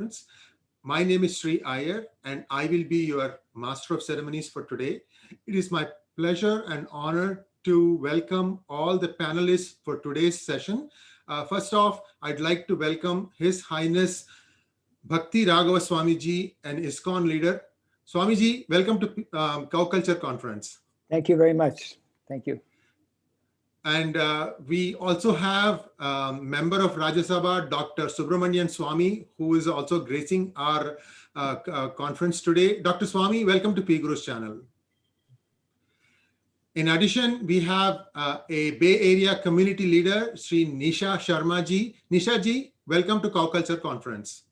Conference. My name is Sri Iyer, and I will be your Master of Ceremonies for today. It is my pleasure and honor to welcome all the panelists for today's session. First off, I'd like to welcome His Highness Bhakti Raghava Swamiji, an ISKCON leader. Swamiji, welcome to Cow Culture Conference. Thank you very much. Thank you. And we also have member of Rajya Sabha, Dr. Subramanyan Swamy, who is also gracing our conference today. Dr. Swamy, welcome to P Guru's channel. In addition, we have a Bay Area community leader, Sri Nisha Sharma ji. Nisha ji, welcome to Cow Culture Conference.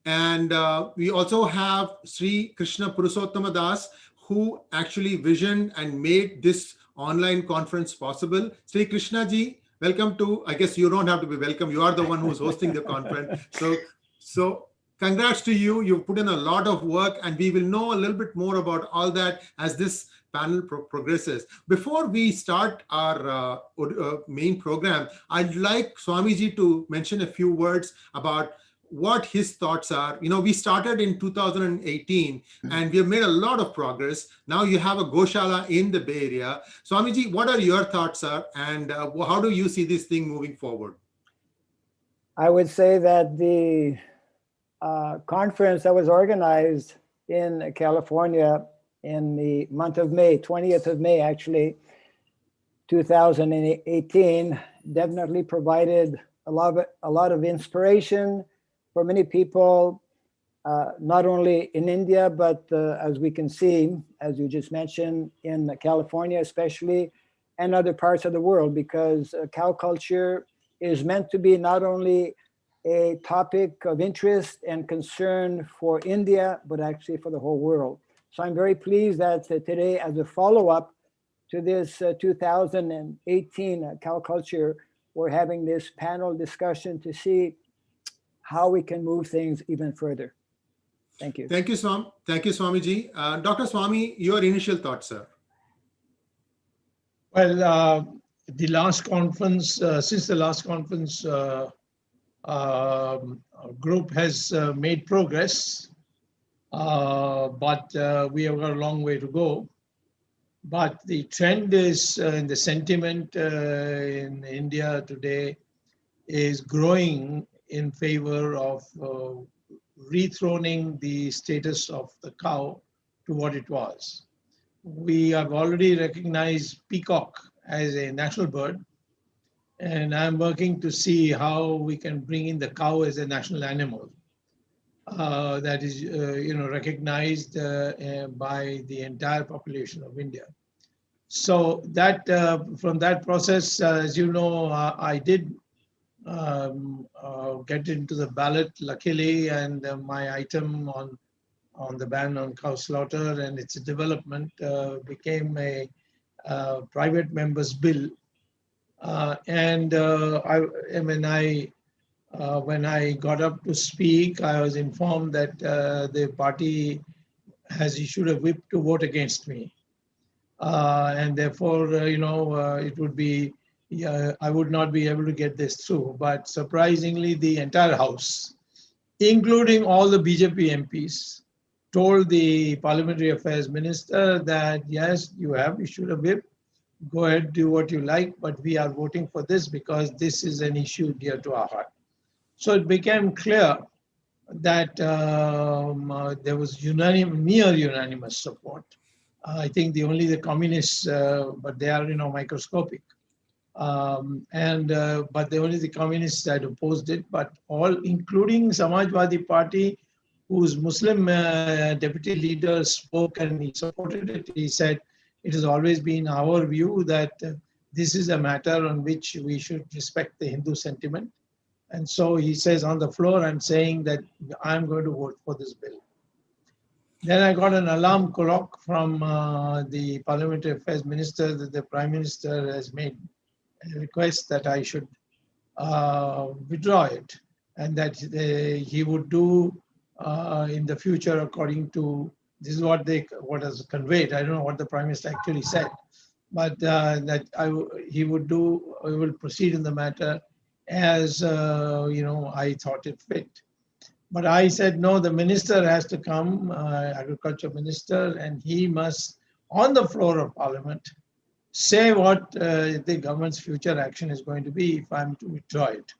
And we also have Sri Krishna Purushottama Das, who actually visioned and made this online conference possible. Sri Krishna ji, welcome to, I guess you don't have to be welcome, you are the one who's hosting the conference. So congrats to you. You've put in a lot of work, and we will know a little bit more about all that as this panel progresses. Before we start our main program, I'd like Swamiji to mention a few words about what his thoughts are. You know, we started in 2018 and we have made a lot of progress. Now you have a Goshala in the Bay Area. Swamiji, what are your thoughts and how do you see this thing moving forward? I would say that the conference that was organized in California in the month of May, 20th of May, actually, 2018, definitely provided a lot of inspiration for many people, not only in India, but as we can see, as you just mentioned, in California especially, and other parts of the world, because cow culture is meant to be not only a topic of interest and concern for India, but actually for the whole world. So I'm very pleased that today, as a follow-up to this 2018 cow culture, we're having this panel discussion to see how we can move things even further. Thank you. Thank you, Swamiji. Dr. Swamy, your initial thoughts, sir. Well, the last conference, since the last conference, group has made progress, but we have got a long way to go. But the trend is in the sentiment in India today is growing in favor of rethroning the status of the cow to what it was. We have already recognized peacock as a national bird, and I'm working to see how we can bring in the cow as a national animal that is, recognized by the entire population of India. So that from that process, as you know, I did get into the ballot luckily, and my item on the ban on cow slaughter and its development became a private member's bill. When I got up to speak, I was informed that the party has issued a whip to vote against me, and therefore, it would be. I would not be able to get this through, but surprisingly, the entire House, including all the BJP MPs, told the Parliamentary Affairs Minister that, yes, you have issued a whip, go ahead, do what you like, but we are voting for this because this is an issue dear to our heart. So it became clear that there was near unanimous support. I think only the communists, but they are, microscopic. But only the communists had opposed it, but all, including Samajwadi Party, whose Muslim deputy leader spoke and he supported it. He said, it has always been our view that this is a matter on which we should respect the Hindu sentiment. And so he says on the floor, I'm saying that I'm going to vote for this bill. Then I got an alarm clock from the Parliamentary Affairs Minister that the Prime Minister has made a request that I should withdraw it, and that he would do in the future according to, this is what was conveyed. I don't know what the Prime Minister actually said, but that he will proceed in the matter as I thought it fit. But I said, no, the minister has to come, agriculture minister, and he must, on the floor of parliament, say what the government's future action is going to be if I'm to withdraw it.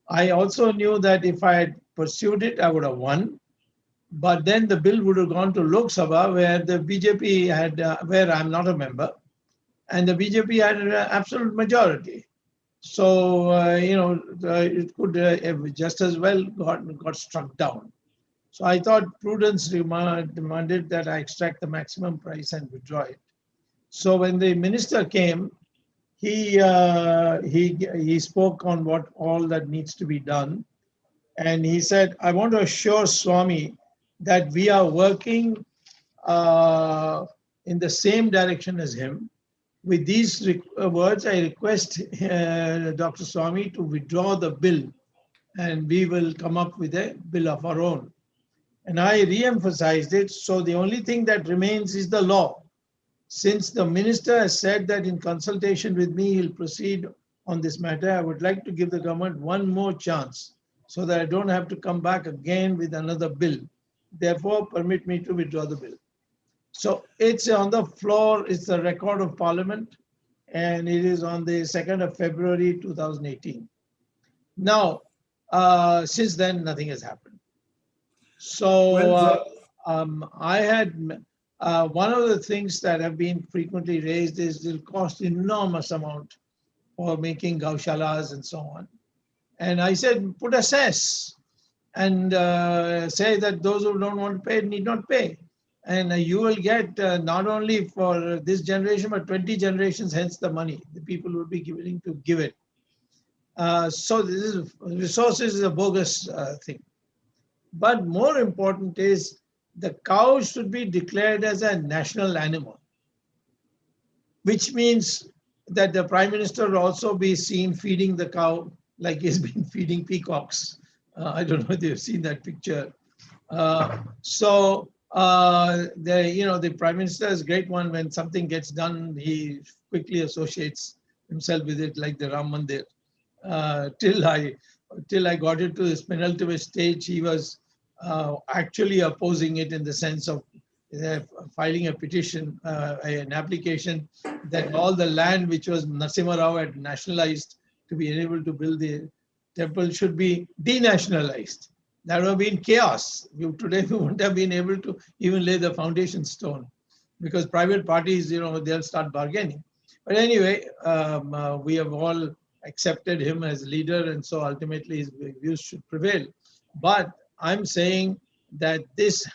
I also knew that if I had pursued it, I would have won. But then the bill would have gone to Lok Sabha, where the BJP had, where I'm not a member, and the BJP had an absolute majority. So, it could have just as well got struck down. So I thought prudence demanded that I extract the maximum price and withdraw it. So when the minister came, he spoke on what all that needs to be done. And he said, I want to assure Swamy that we are working in the same direction as him. With these words, I request Dr. Swamy to withdraw the bill, and we will come up with a bill of our own. And I re-emphasized it. So the only thing that remains is the law. Since the minister has said that in consultation with me, he'll proceed on this matter, I would like to give the government one more chance so that I don't have to come back again with another bill. Therefore, permit me to withdraw the bill. So it's on the floor, it's the record of parliament, and it is on the 2nd of February, 2018. Now, since then, nothing has happened. So I had, one of the things that have been frequently raised is it'll cost enormous amount for making gaushalas and so on. And I said, put a cess and say that those who don't want to pay need not pay. And you will get not only for this generation, but 20 generations hence the money. The people will be willing to give it. So this is, resources is a bogus thing. But more important is the cow should be declared as a national animal, which means that the Prime Minister will also be seen feeding the cow like he's been feeding peacocks. I don't know if you've seen that picture. The Prime Minister is a great one. When something gets done, he quickly associates himself with it, like the Ram Mandir. Till I got it to this penultimate stage, he was actually opposing it in the sense of filing a petition, an application that all the land which was Narasimha Rao had nationalized to be able to build the temple should be denationalized. That would have been chaos. Today we wouldn't have been able to even lay the foundation stone because private parties, they'll start bargaining. But anyway, we have all accepted him as leader, and so ultimately his views should prevail. But I'm saying that this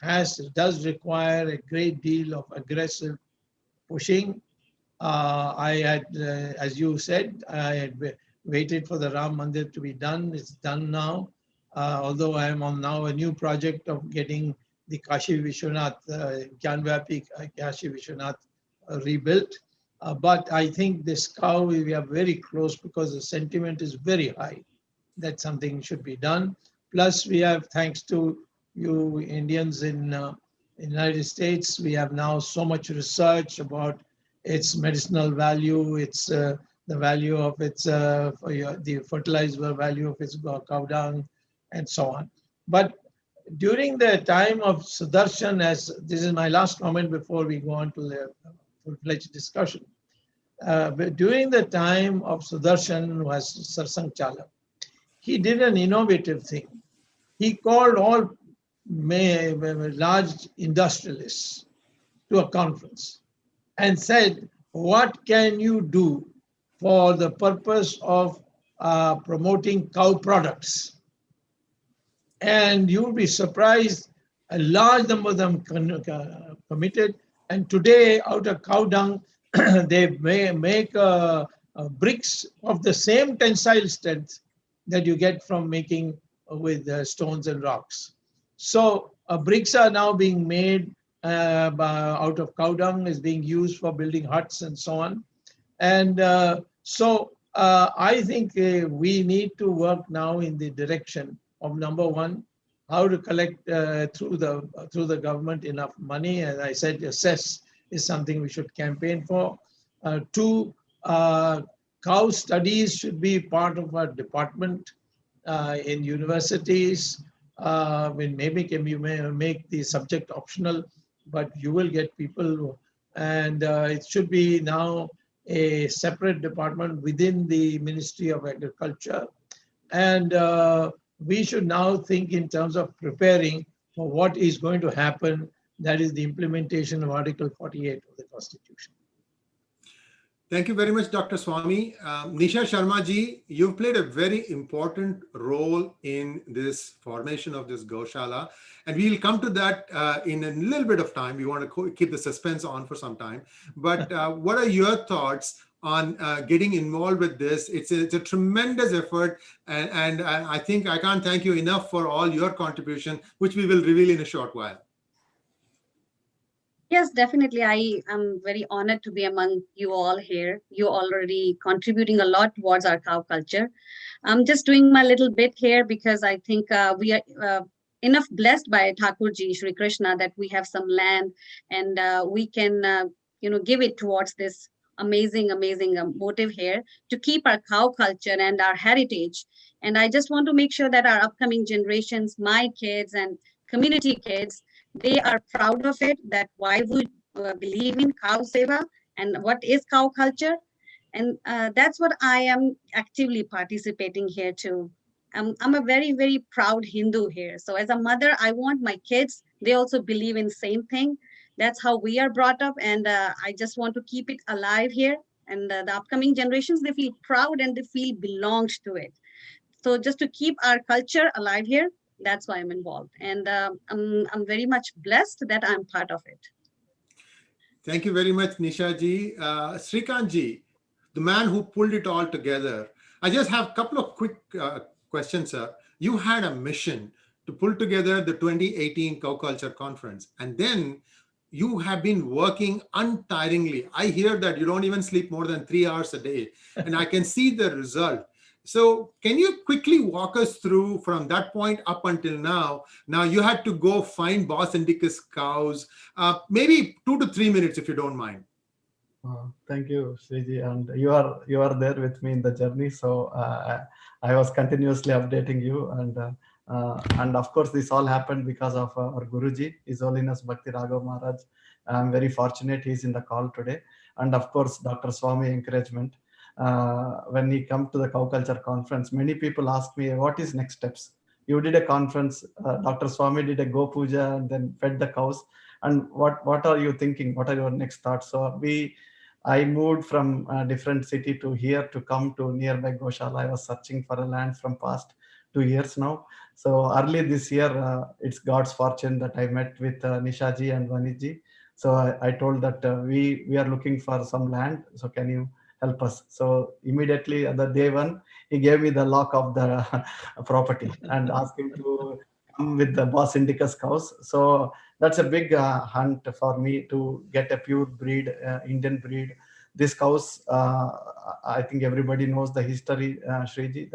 does require a great deal of aggressive pushing. I had, as you said, I had waited for the Ram Mandir to be done. It's done now. Although I am on now a new project of getting the Kashi Vishwanath, Gyanvapi Kashi Vishwanath rebuilt. But I think this cow, we are very close because the sentiment is very high that something should be done. Plus we have, thanks to you Indians in the United States, we have now so much research about its medicinal value, its the value of its, the fertilizer value of its cow dung, and so on. But during the time of Sudarshan, as this is my last comment before we go on to the full-fledged discussion. But during the time of Sudarshan, who was Sarsang Chalak, he did an innovative thing. He called all large industrialists to a conference and said, what can you do for the purpose of promoting cow products? And you will be surprised, a large number of them committed. And today, out of cow dung, they make bricks of the same tensile strength that you get from making with stones and rocks. So bricks are now being made out of cow dung, is being used for building huts and so on. And I think we need to work now in the direction of, number one, how to collect through the government enough money. As I said, assess is something we should campaign for. Two, cow studies should be part of our department in universities. You may make the subject optional, but you will get people, and it should be now a separate department within the Ministry of Agriculture. And we should now think in terms of preparing for what is going to happen, that is the implementation of Article 48 of the Constitution. Thank you very much, Dr. Swamy. Nisha Sharma ji, you've played a very important role in this formation of this Goshala. And we'll come to that in a little bit of time. We want to keep the suspense on for some time. But what are your thoughts on getting involved with this? It's a tremendous effort. And I think I can't thank you enough for all your contribution, which we will reveal in a short while. Yes, definitely. I am very honored to be among you all here. You're already contributing a lot towards our cow culture. I'm just doing my little bit here because I think we are enough blessed by Thakurji, Shri Krishna, that we have some land and we can, give it towards this amazing motive here to keep our cow culture and our heritage. And I just want to make sure that our upcoming generations, my kids and community kids, they are proud of it, that why we believe in cow seva and what is cow culture. And that's what I am actively participating here too. I'm a very, very proud Hindu here. So as a mother, I want my kids, they also believe in same thing. That's how we are brought up. And I just want to keep it alive here. And the upcoming generations, they feel proud and they feel belongs to it. So just to keep our culture alive here, that's why I'm involved. And I'm very much blessed that I'm part of it. Thank you very much, Nisha ji. Srikant ji, the man who pulled it all together. I just have a couple of quick questions, sir. You had a mission to pull together the 2018 Cow Culture Conference, and then you have been working untiringly. I hear that you don't even sleep more than 3 hours a day, and I can see the result. So can you quickly walk us through from that point up until now? Now you had to go find Bos Indicus cows, maybe 2 to 3 minutes if you don't mind. Thank you, Sriji, and you are there with me in the journey. So I was continuously updating you, and of course this all happened because of our Guruji, His Holiness Bhakti Raghav Maharaj. I'm very fortunate he's in the call today, and of course Dr. Swamy encouragement. When he come to the cow culture conference, many people ask me, what is next steps? You did a conference, Dr. Swamy did a Go Puja and then fed the cows. And what are you thinking? What are your next thoughts? So I moved from a different city to here to come to nearby Goshala. I was searching for a land from past 2 years now. So early this year, it's God's fortune that I met with Nishaji and Vaniji. So I told that we are looking for some land. So can you help us? So immediately the day one, he gave me the lock of the property and asked him to come with the Bos Indicus cows. So that's a big hunt for me to get a pure breed, Indian breed. These cows, I think everybody knows the history, Shriji.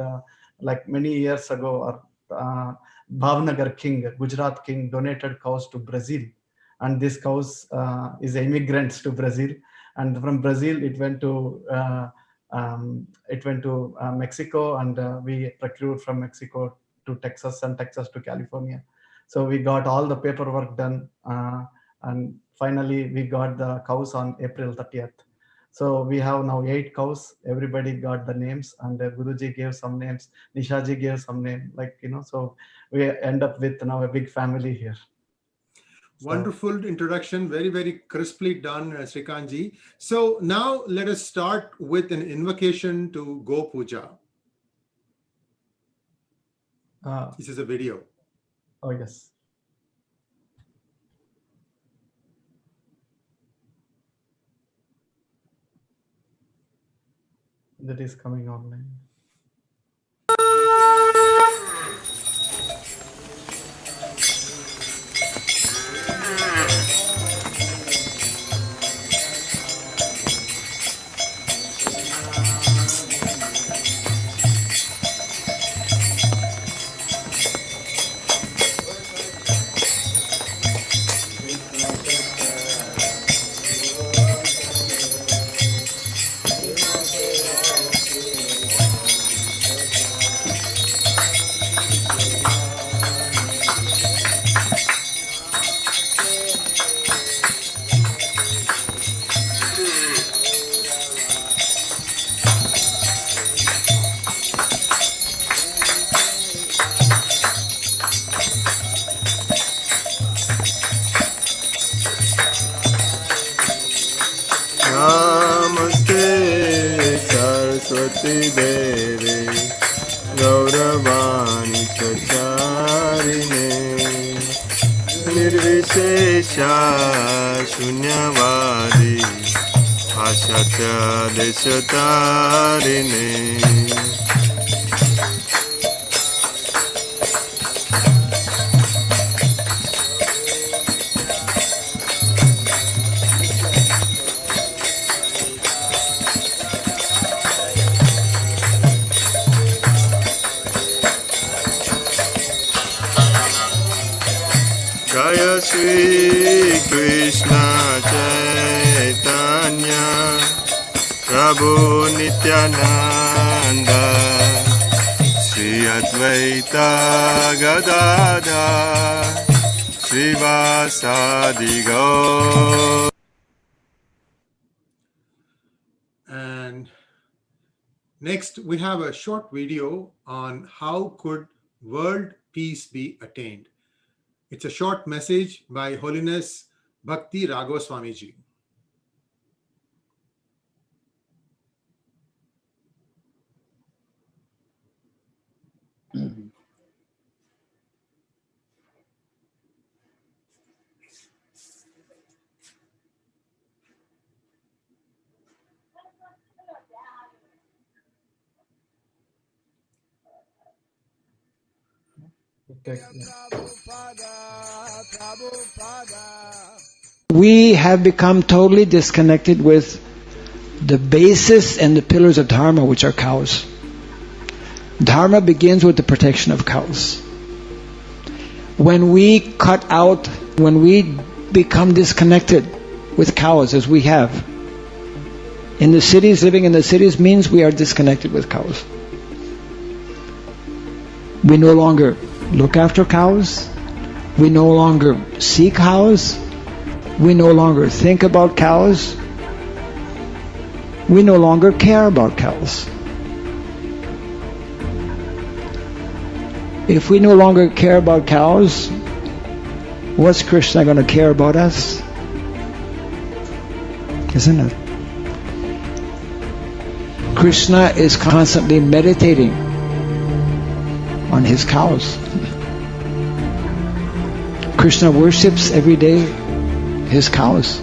Like many years ago, Bhavnagar king, Gujarat king, donated cows to Brazil. And these cows is immigrants to Brazil. And from Brazil, it went to Mexico, and we procured from Mexico to Texas and Texas to California. So we got all the paperwork done, and finally we got the cows on April 30th. So we have now 8 cows. Everybody got the names, and Guruji gave some names. Nishaji gave some name, so we end up with now a big family here. Wonderful introduction, very, very crisply done, Srikant ji. So now let us start with an invocation to Go Puja. This is a video. Oh, yes. That is coming online. देवे गौरवाणी चारिणे निर्विशेषा शून्यवादी भाषात्य देशतारिणे Jaya Shri Krishna Chaitanya Prabhu Nityananda Shri Advaita Gadadhar Srivasadi Gaur. And next, we have a short video on how could world peace be attained. It's a short message by Holiness Bhakti Raghav Swamiji. We have become totally disconnected with the basis and the pillars of Dharma, which are cows. Dharma begins with the protection of cows. When we when we become disconnected with cows, as we have, in the cities, living in the cities means we are disconnected with cows. We no longer look after cows. We no longer see cows. We no longer think about cows. We no longer care about cows. If we no longer care about cows, what's Krishna going to care about us? Isn't it? Krishna is constantly meditating on his cows. Krishna worships every day his cows.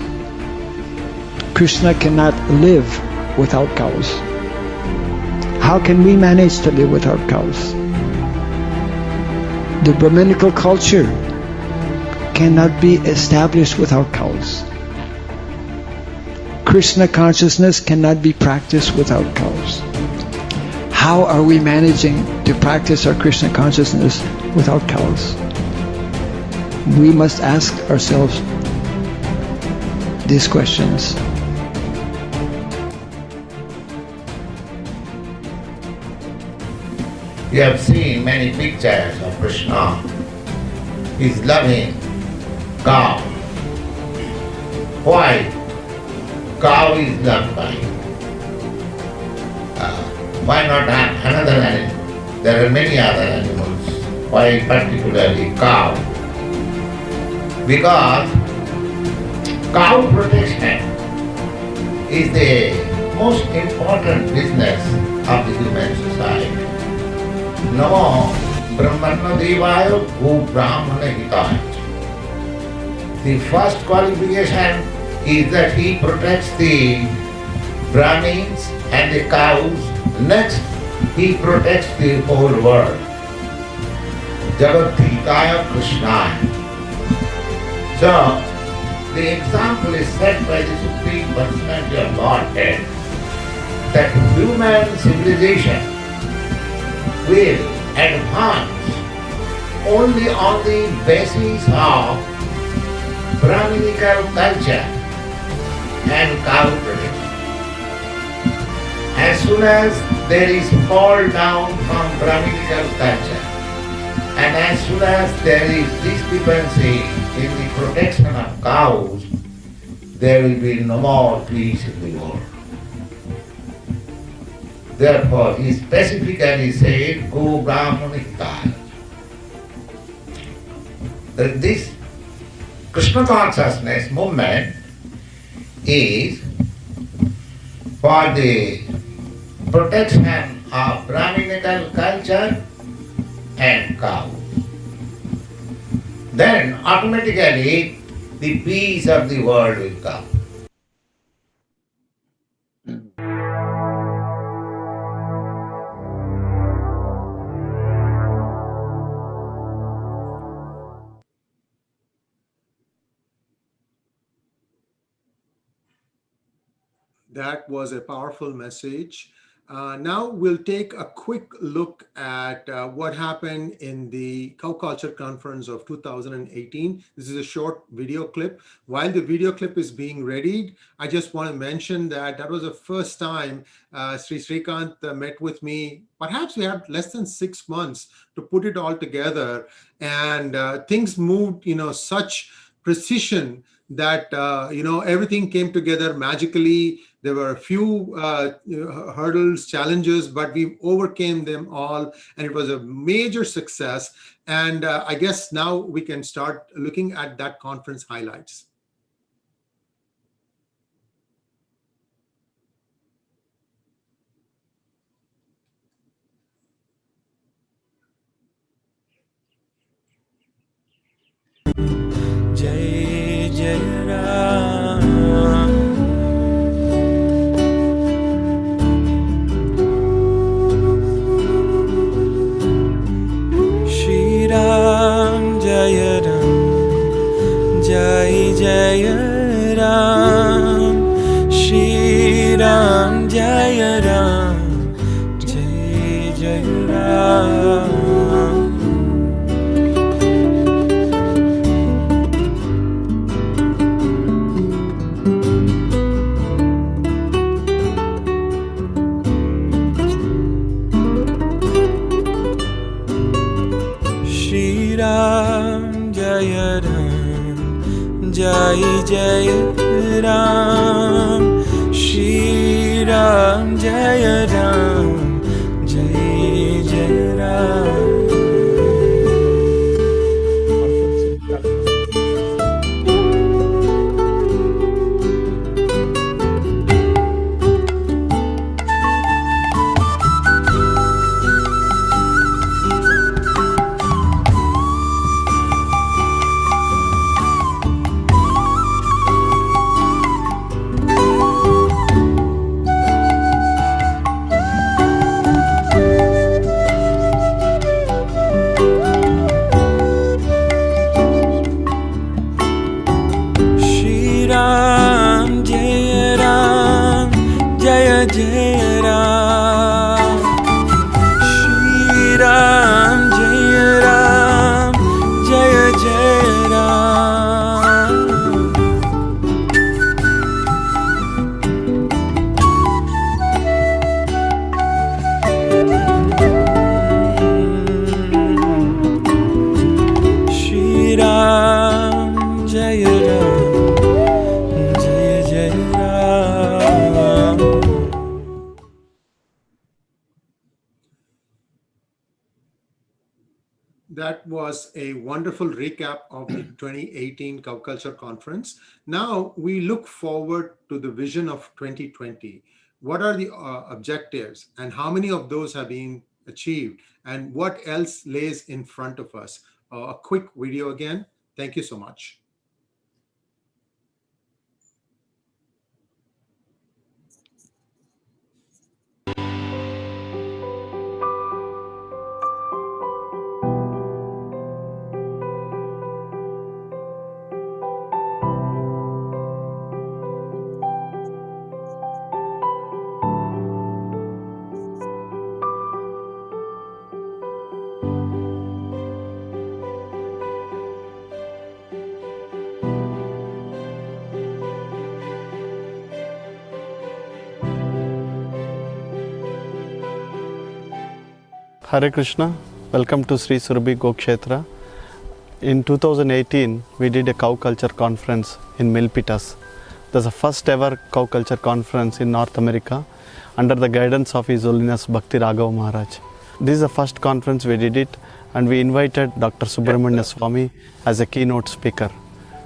Krishna cannot live without cows. How can we manage to live without cows? The Brahminical culture cannot be established without cows. Krishna consciousness cannot be practiced without cows. How are we managing to practice our Krishna consciousness without cows? We must ask ourselves these questions. You have seen many pictures of Krishna. He is loving cow. Why cow is loved by? Why not another animal? There are many other animals. Why particularly cow? Because cow protection is the most important business of the human society. Namo Brahmana Devaya Go Brahmana Hitaya. The first qualification is that he protects the Brahmins and the cows. Next, he protects the whole world. Jagat Hitaya Krishnaya. So, the example is set by the Supreme Personality of Godhead that human civilization will advance only on the basis of Brahminical culture and cow protection. As soon as there is fall down from Brahminical culture, and as soon as there is discrepancy in the protection of cows, there will be no more peace in the world. Therefore, he specifically said, Go Brahmana Hitaya. This Krishna consciousness movement is for the protection of Brahminical culture and cows. Then automatically the peace of the world will come. That was a powerful message. Now we'll take a quick look at what happened in the Cow Culture Conference of 2018. This is a short video clip. While the video clip is being readied, I just want to mention that that was the first time Sri Srikant met with me. Perhaps we had less than 6 months to put it all together, and things moved, such precision that everything came together magically. There were a few hurdles, challenges, but we overcame them all, and it was a major success. And I guess now we can start looking at that conference highlights. Jai Jai Ram, Shri Ram Jai Ram, Jai Jai Ram, Shri Ram Jai Ram, Jai Jai Ram. Shri Ram Jai Ram, Jai Jai Ram, Shri Ram Jai Ram, Jai Jai Ram. Shri Ram Jai Ram, Jai Jai Ram, Shri Ram Jai Ram, Jai Jai Ram. Shri Ram Jai Ram, Jai Jai Ram. That was a wonderful recap of the 2018 Cow Culture Conference. Now we look forward to the vision of 2020. What are the objectives, and how many of those have been achieved, and what else lays in front of us? A quick video again. Thank you so much. Hare Krishna, welcome to Sri Surabhi Go Ksetra. In 2018, we did a cow culture conference in Milpitas. That's the first ever cow culture conference in North America under the guidance of His Holiness Bhakti Raghav Maharaj. This is the first conference we did it, and we invited Dr. Subramanyan Swamy as a keynote speaker.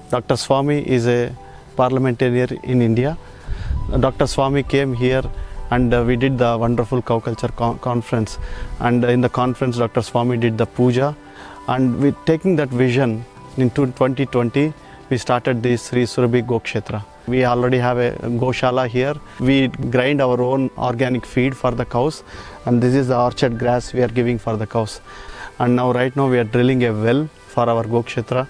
Dr. Swamy is a parliamentarian in India. Dr. Swamy came here and we did the wonderful cow culture conference. And in the conference, Dr. Swamy did the puja, and with taking that vision into 2020, we started this Sri Surabhi Go Ksetra. We already have a goshala here. We grind our own organic feed for the cows, and this is the orchard grass we are giving for the cows. And now right now we are drilling a well for our Go Ksetra,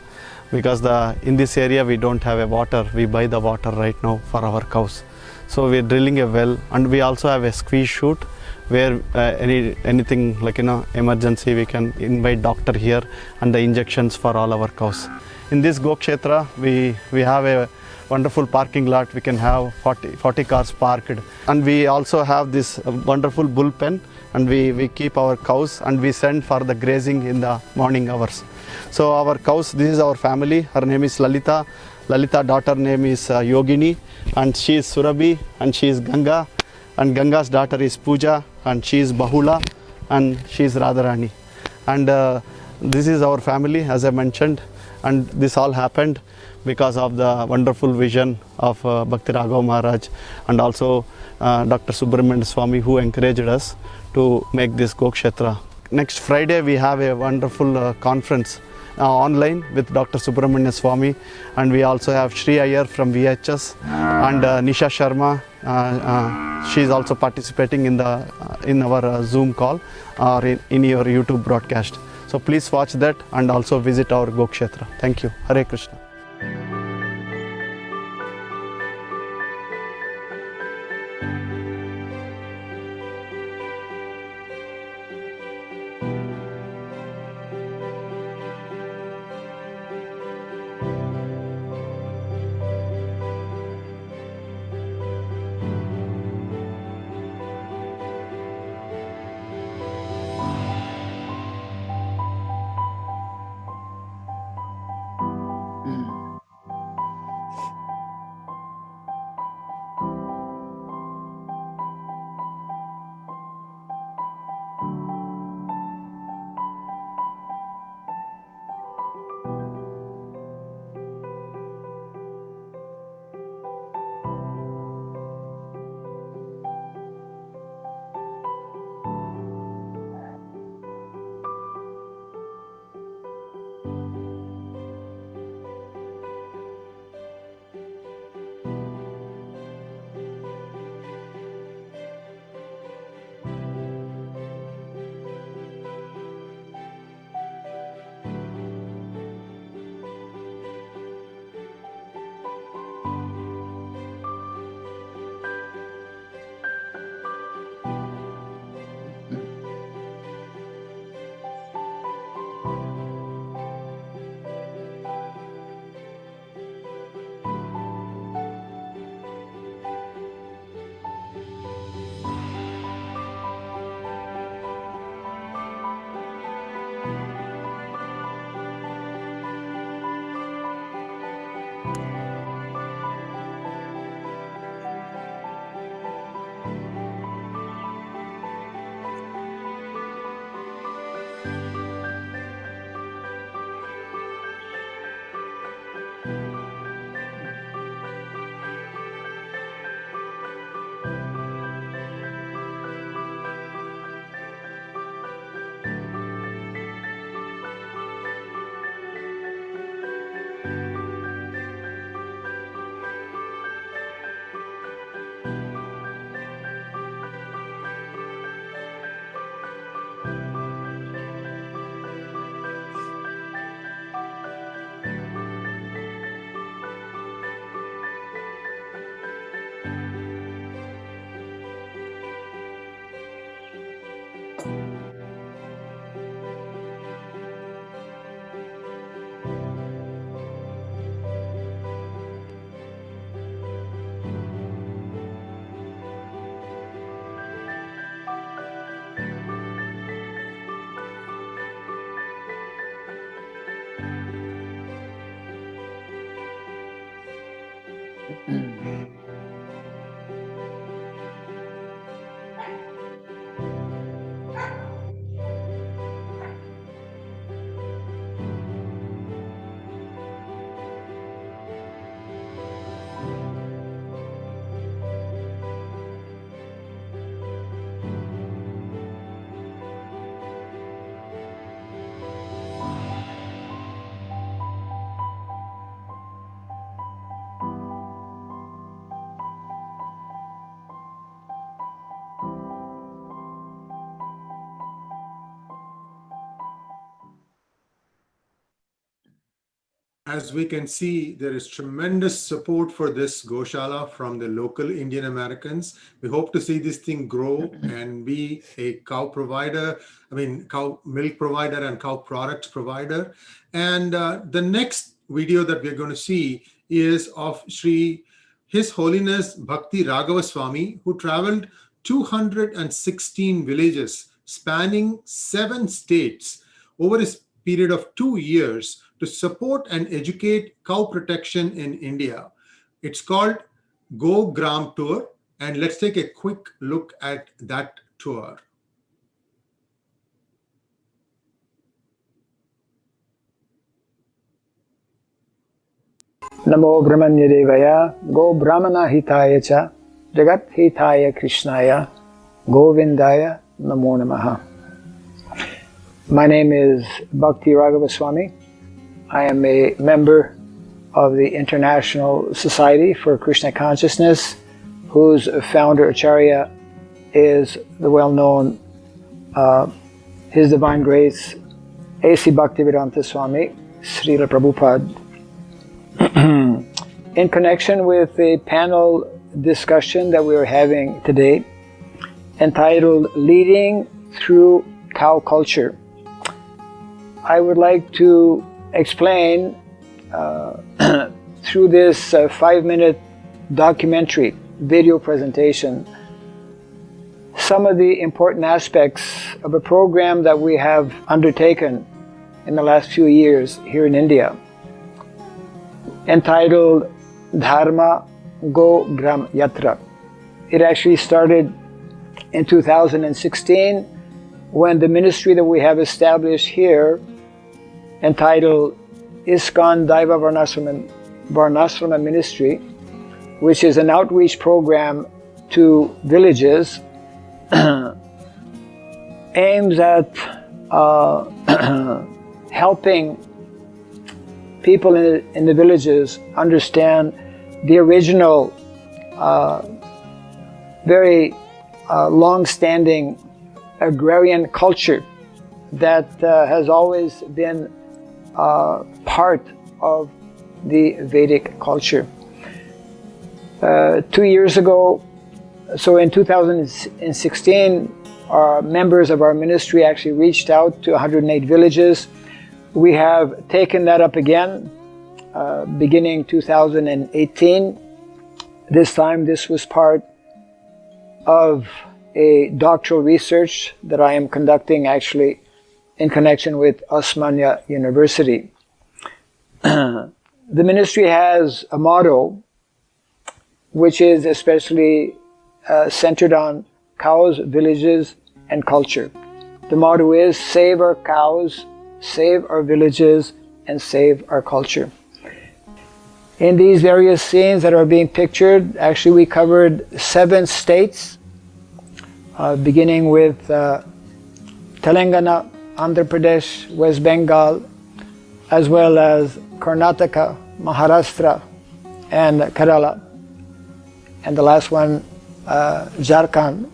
because in this area we don't have a water. We buy the water right now for our cows. So we are drilling a well, and we also have a squeeze chute where anything like emergency, we can invite doctor here and the injections for all our cows. In this Go Ksetra, we have a wonderful parking lot. We can have 40 cars parked, and we also have this wonderful bullpen, and we keep our cows and we send for the grazing in the morning hours. So our cows, this is our family. Her name is Lalita. Lalita daughter name is Yogini, and she is Surabhi, and she is Ganga, and Ganga's daughter is Pooja, and she is Bahula, and she is Radharani. And this is our family, as I mentioned, and this all happened because of the wonderful vision of Bhakti Raghav Maharaj, and also Dr. Subramanyan Swamy, who encouraged us to make this Go Ksetra. Next Friday we have a wonderful conference online with Dr. Subramanyan Swamy, and we also have Shri Iyer from VHS, and Nisha Sharma. She is also participating in our Zoom call or in your YouTube broadcast. So please watch that and also visit our Go Ksetra. Thank you. Hare Krishna. As we can see, there is tremendous support for this Goshala from the local Indian Americans. We hope to see this thing grow and be a cow provider, cow milk provider and cow products provider. And the next video that we're going to see is of His Holiness Bhakti Raghava Swamy, who traveled 216 villages spanning 7 states over a period of 2 years to support and educate cow protection in India. It's called Go Gram Tour, and let's take a quick look at that tour. Namo Brahmanya Devaya, Go Brahmana Hitaya Cha, Jagat Hitaya Krishnaya, Govindaya Namo Namaha. My name is Bhakti Raghava Swamy. I am a member of the International Society for Krishna Consciousness, whose founder Acharya is the well-known His Divine Grace A.C. Bhaktivedanta Swami, Srila Prabhupada. In connection with the panel discussion that we are having today, entitled Leading Through Cow Culture, I would like to explain through this 5-minute documentary video presentation some of the important aspects of a program that we have undertaken in the last few years here in India, entitled Dharma Go Gram Yatra. It actually started in 2016 when the ministry that we have established here, entitled ISKCON Daiva Varnasrama Ministry, which is an outreach program to villages, aims at helping people in the villages understand the original, very long-standing agrarian culture that has always been part of the Vedic culture. 2 years ago, so in 2016, our members of our ministry actually reached out to 108 villages. We have taken that up again, beginning 2018. This time, this was part of a doctoral research that I am conducting actually in connection with Osmania University. The ministry has a motto which is especially centered on cows, villages, and culture. The motto is save our cows, save our villages, and save our culture. In these various scenes that are being pictured, actually we covered 7 states, beginning with Telangana, Andhra Pradesh, West Bengal, as well as Karnataka, Maharashtra, and Kerala, and the last one, Jharkhand.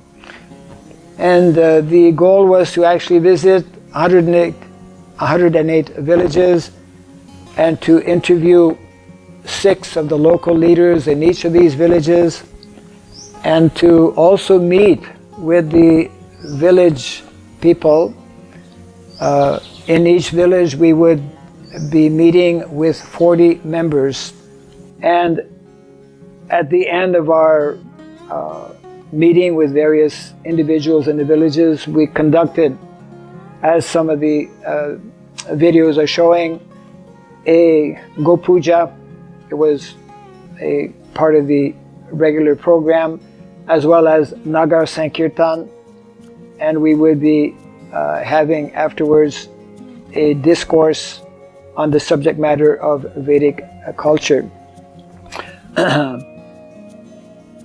And the goal was to actually visit 108 villages and to interview 6 of the local leaders in each of these villages, and to also meet with the village people. In each village we would be meeting with 40 members, and at the end of our meeting with various individuals in the villages, we conducted, as some of the videos are showing, a Go Puja. It was a part of the regular program, as well as Nagar Sankirtan, and we would be having afterwards a discourse on the subject matter of Vedic culture.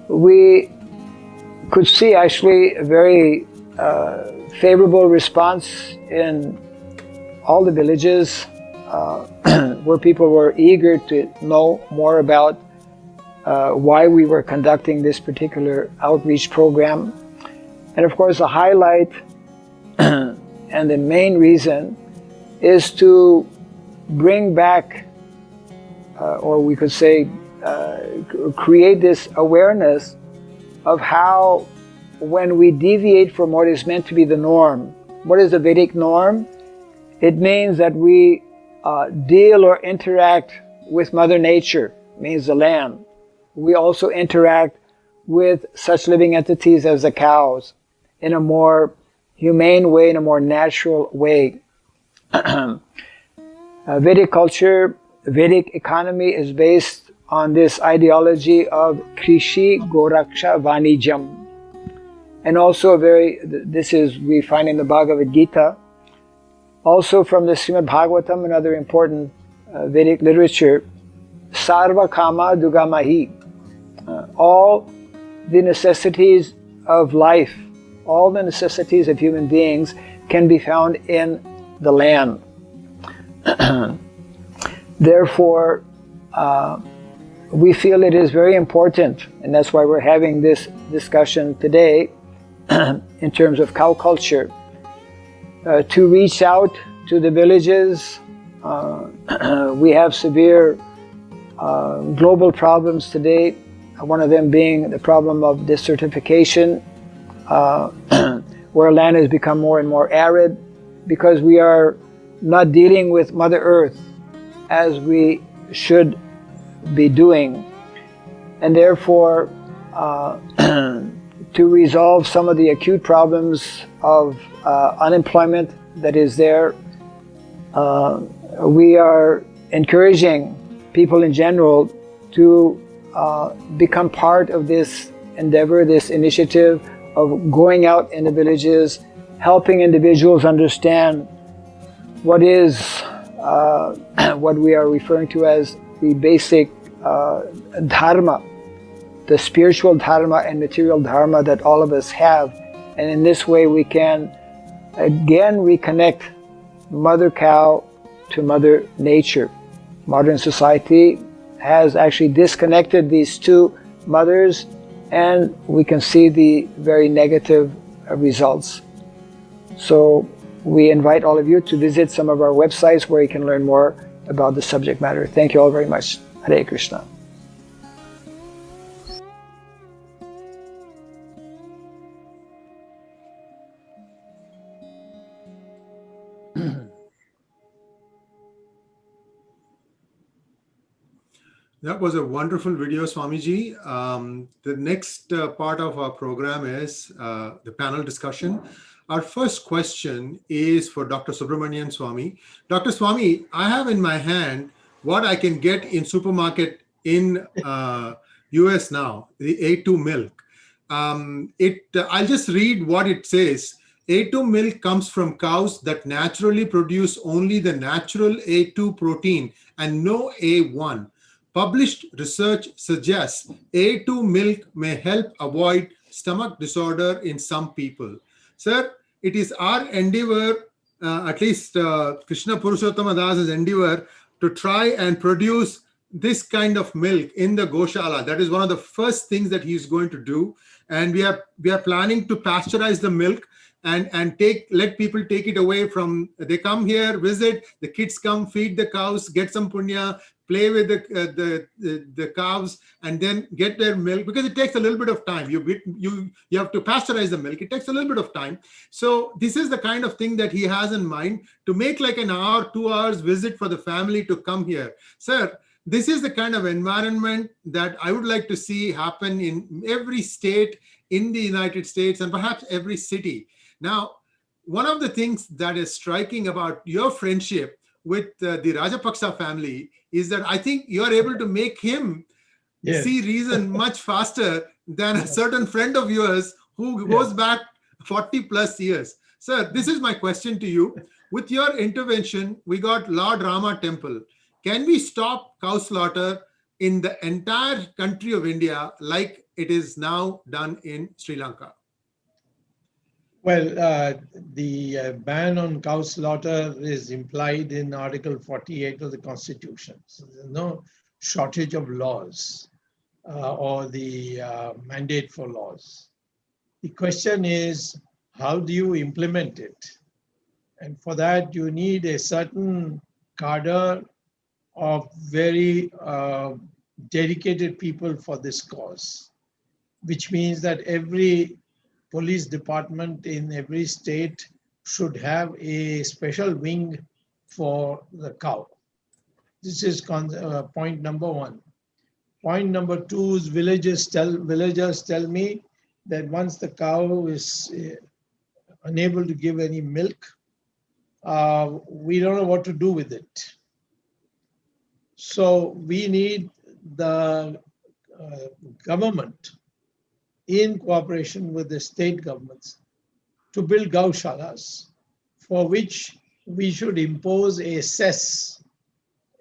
We could see actually a very favorable response in all the villages where people were eager to know more about why we were conducting this particular outreach program. And of course, the highlight and the main reason is to bring back or we could say create this awareness of how when we deviate from what is meant to be the norm. What is the Vedic norm? It means that we deal or interact with Mother Nature, means the land. We also interact with such living entities as the cows in a more humane way, in a more natural way. Vedic culture, Vedic economy is based on this ideology of Krishi Goraksha Vanijam. And also we find in the Bhagavad Gita, also from the Srimad Bhagavatam and other important Vedic literature, Sarva Kama Dugamahi. All the necessities of life, all the necessities of human beings can be found in the land. Therefore, we feel it is very important, and that's why we're having this discussion today in terms of cow culture, to reach out to the villages. We have severe global problems today, one of them being the problem of desertification, where land has become more and more arid because we are not dealing with Mother Earth as we should be doing. And therefore, to resolve some of the acute problems of unemployment that is there, we are encouraging people in general to become part of this endeavor, this initiative of going out in the villages, helping individuals understand what is what we are referring to as the basic dharma, the spiritual dharma and material dharma that all of us have. And in this way we can again reconnect Mother Cow to Mother Nature. Modern society has actually disconnected these two mothers, and we can see the very negative results. So we invite all of you to visit some of our websites where you can learn more about the subject matter. Thank you all very much. Hare Krishna. That was a wonderful video, Swamiji. The next part of our program is the panel discussion. Our first question is for Dr. Subramanyan Swamy. Dr. Swamy, I have in my hand what I can get in supermarket in US now, the A2 milk. I'll just read what it says. A2 milk comes from cows that naturally produce only the natural A2 protein and no A1. Published research suggests A2 milk may help avoid stomach disorder in some people. Sir, it is our endeavor, at least Krishna Purushottama Das's endeavor, to try and produce this kind of milk in the Goshala. That is one of the first things that he's going to do. And we are planning to pasteurize the milk and let people take it away from, they come here, visit, the kids come, feed the cows, get some punya, play with the cows, and then get their milk, because it takes a little bit of time. You have to pasteurize the milk. It takes a little bit of time. So this is the kind of thing that he has in mind, to make like an hour, 2 hours visit for the family to come here. Sir, this is the kind of environment that I would like to see happen in every state in the United States and perhaps every city. Now, one of the things that is striking about your friendship with the Rajapaksa family is that I think you're able to make him see reason much faster than a certain friend of yours who goes back 40 plus years. Sir, this is my question to you. With your intervention, we got Lord Rama temple. Can we stop cow slaughter in the entire country of India like it is now done in Sri Lanka? Well, the ban on cow slaughter is implied in Article 48 of the Constitution. So there's no shortage of laws or the mandate for laws. The question is, how do you implement it? And for that, you need a certain cadre of very dedicated people for this cause, which means that every police department in every state should have a special wing for the cow. This is point number one. Point number two is villagers tell me that once the cow is unable to give any milk, we don't know what to do with it. So we need the government, in cooperation with the state governments, to build gaushalas, for which we should impose a cess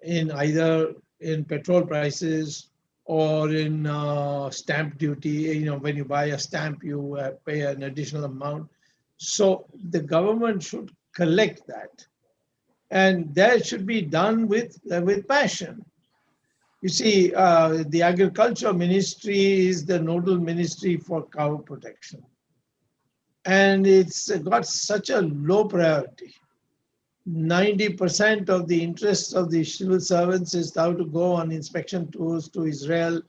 in either in petrol prices or in stamp duty. You know, when you buy a stamp, you pay an additional amount. So the government should collect that, and that should be done with passion. You see, the agriculture ministry is the nodal ministry for cow protection, and it's got such a low priority. 90% of the interests of the civil servants is now to go on inspection tours to Israel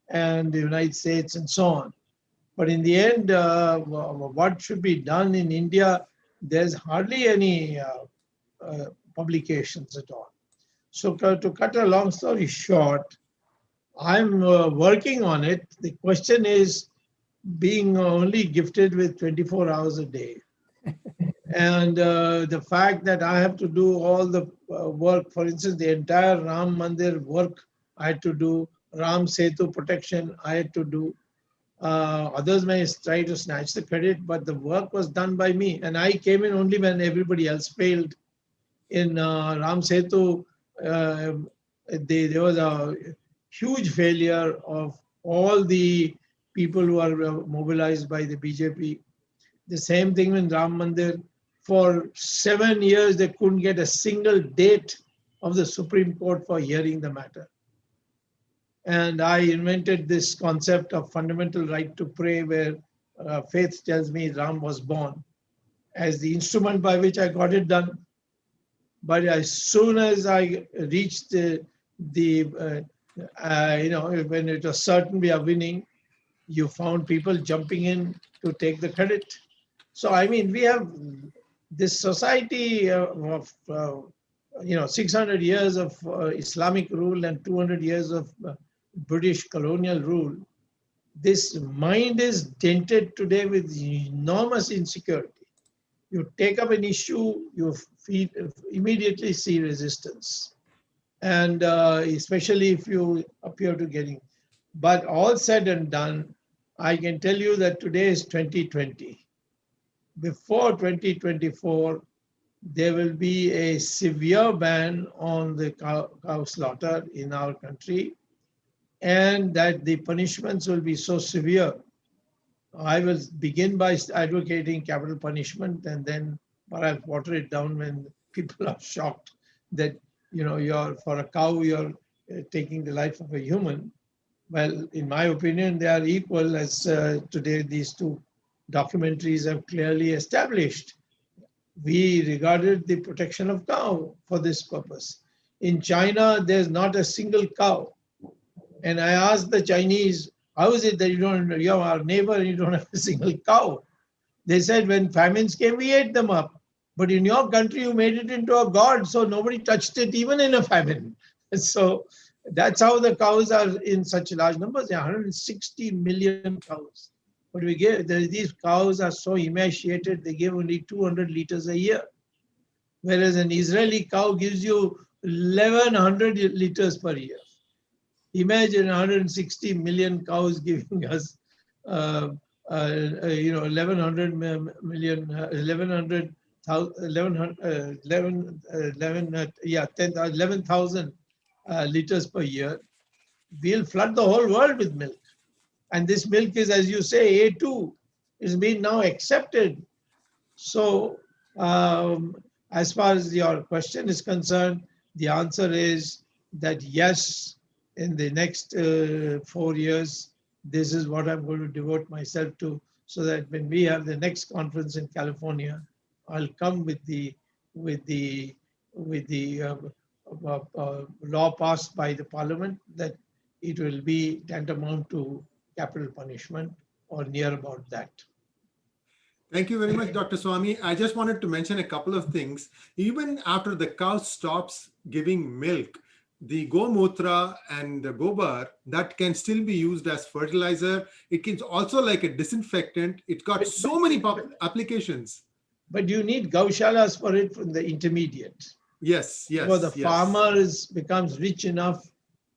and the United States and so on. But in the end, what should be done in India, there's hardly any publications at all. So to cut a long story short, I'm working on it. The question is being only gifted with 24 hours a day. And the fact that I have to do all the work, for instance, the entire Ram Mandir work I had to do, Ram Setu protection I had to do. Others may try to snatch the credit, but the work was done by me. And I came in only when everybody else failed. In Ram Setu, there was a huge failure of all the people who are mobilized by the BJP. The same thing in Ram Mandir. For 7 years, they couldn't get a single date of the Supreme Court for hearing the matter. And I invented this concept of fundamental right to pray, where faith tells me Ram was born, as the instrument by which I got it done. But as soon as I reached when it was certain we are winning, you found people jumping in to take the credit. So, I mean, we have this society of 600 years of Islamic rule and 200 years of British colonial rule. This mind is dented today with enormous insecurity. You take up an issue, you immediately see resistance. And especially if you appear to getting. But all said and done, I can tell you that today is 2020. Before 2024, there will be a severe ban on the cow slaughter in our country, and that the punishments will be so severe. I will begin by advocating capital punishment, and then perhaps water it down when people are shocked that, you're for a cow, you're taking the life of a human. Well, in my opinion, they are equal, as today these two documentaries have clearly established. We regarded the protection of cow for this purpose. In China, there's not a single cow. And I asked the Chinese, how is it that you're our neighbor and you don't have a single cow? They said, when famines came, we ate them up. But in your country, you made it into a god, so nobody touched it even in a famine. So that's how the cows are in such large numbers. There are 160 million cows. But these cows are so emaciated, they give only 200 liters a year. Whereas an Israeli cow gives you 1,100 liters per year. Imagine 160 million cows giving us 1,100 million, 11,000 liters per year. We'll flood the whole world with milk. And this milk is, as you say, A2. It's been now accepted. So as far as your question is concerned, the answer is that yes, in the next 4 years, this is what I'm going to devote myself to, so that when we have the next conference in California, I'll come with the law passed by the parliament that it will be tantamount to capital punishment or near about that. Thank you very much, Dr. Swamy. I just wanted to mention a couple of things. Even after the cow stops giving milk, the gomutra and the gobar, that can still be used as fertilizer. It can also like a disinfectant. It's got so many applications. But you need gaushalas for it from the intermediate. Yes, yes. So the yes. farmer becomes rich enough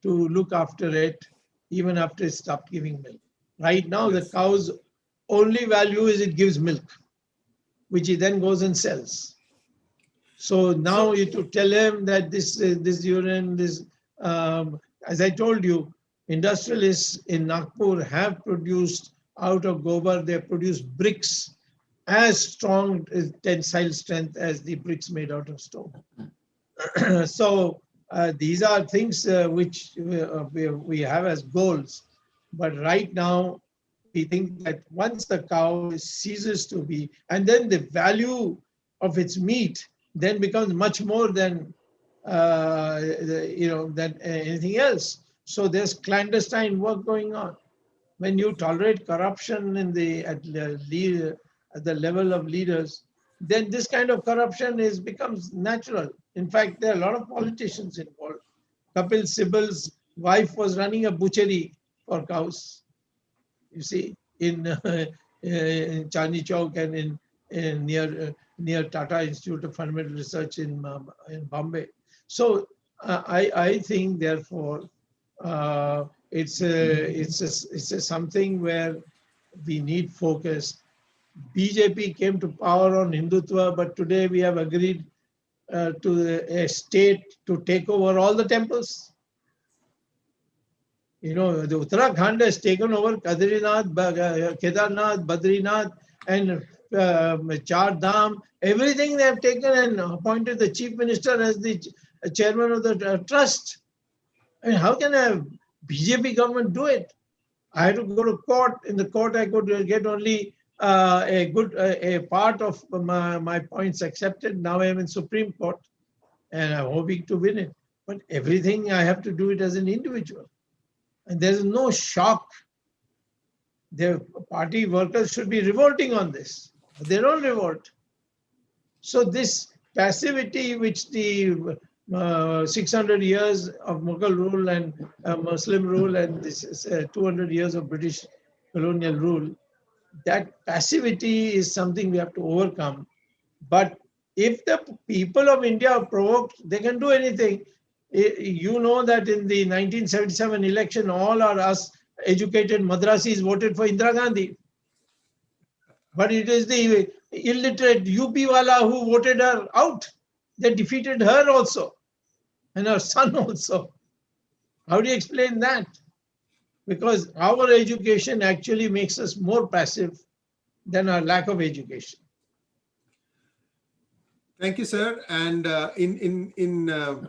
to look after it even after it stopped giving milk. Right now, Yes. the cow's only value is it gives milk, which he then goes and sells. So now you to tell him that this urine, as I told you, industrialists in Nagpur have produced out of gobar, they produce bricks as strong tensile strength as the bricks made out of stone. So these are things which we have as goals. But right now, we think that once the cow ceases to be, and then the value of its meat then becomes much more than than anything else. So there's clandestine work going on. When you tolerate corruption at the level of leaders, then this kind of corruption becomes natural. In fact, there are a lot of politicians involved. Kapil Sibal's wife was running a butchery for cows, you see, in Chandni Chowk and near Tata Institute of Fundamental Research in Bombay. So I think, therefore, it's something where we need focus. BJP came to power on Hindutva, but today we have agreed to a state to take over all the temples. You know, the Uttarakhand has taken over Kedarnath, Badrinath, and Char Dham. Everything they have taken and appointed the chief minister as the chairman of the trust. I mean, how can a BJP government do it? I had to go to court. In the court, I could get only a part of my points accepted. Now I am in Supreme Court, and I'm hoping to win it. But everything I have to do it as an individual. And there's no shock. The party workers should be revolting on this. But they don't revolt. So this passivity which the 600 years of Mughal rule and Muslim rule and this 200 years of British colonial rule, that passivity is something we have to overcome. But if the people of India are provoked, they can do anything. You know that in the 1977 election, all us educated Madrasis voted for Indira Gandhi. But it is the illiterate UP wala who voted her out. They defeated her also and her son also. How do you explain that? Because our education actually makes us more passive than our lack of education. Thank you, sir. And in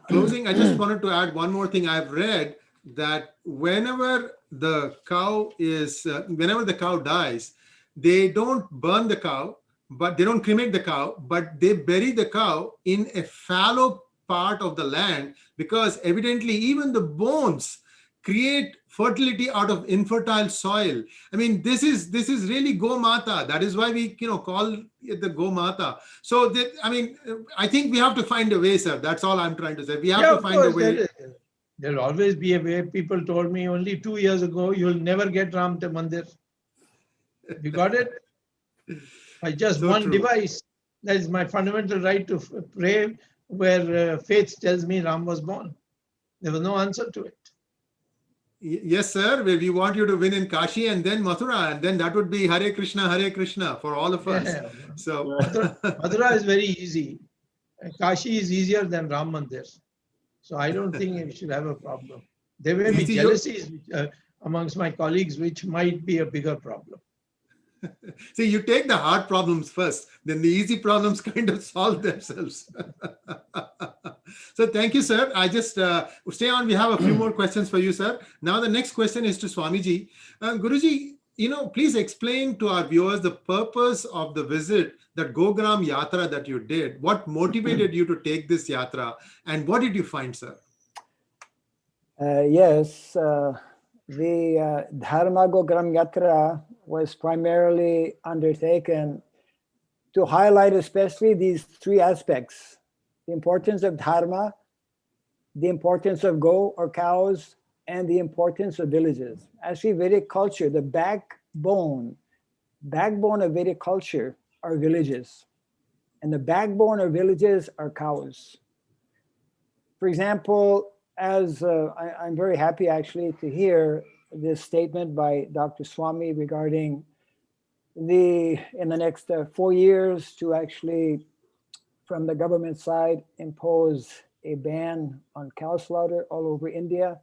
closing, I just wanted to add one more thing. I've read that whenever the cow dies, they don't burn the cow, but they don't cremate the cow, but they bury the cow in a fallow part of the land, because evidently even the bones create fertility out of infertile soil. I mean, this is really Go Mata. That is why we call it the Go Mata. So I think we have to find a way, sir. That's all I'm trying to say. We have to find a way. There'll always be a way. People told me only 2 years ago, you'll never get Ram Mandir. You got it? By just So one true. device. That is my fundamental right to pray, where faith tells me Ram was born. There was no answer to it. Yes, sir. We want you to win in Kashi and then Mathura, and then that would be Hare Krishna for all of us. Yeah. So Mathura is very easy. Kashi is easier than Ram Mandir. So I don't think we should have a problem. There may be jealousies amongst my colleagues, which might be a bigger problem. see, you take the hard problems first, then the easy problems kind of solve themselves. So thank you, sir. I just stay on. We have a few more questions for you, sir. Now the next question is to Swamiji. Guruji, please explain to our viewers the purpose of the visit, that Gogram Yatra that you did. What motivated you to take this yatra, and what did you find, sir? Yes, the Dharma Gogram Yatra was primarily undertaken to highlight especially these three aspects: the importance of Dharma, the importance of go or cows, and the importance of villages. Actually, Vedic culture, the backbone of Vedic culture are villages. And the backbone of villages are cows. For example, as I'm very happy actually to hear this statement by Dr. Swamy regarding in the next 4 years to actually, from the government side, impose a ban on cow slaughter all over India.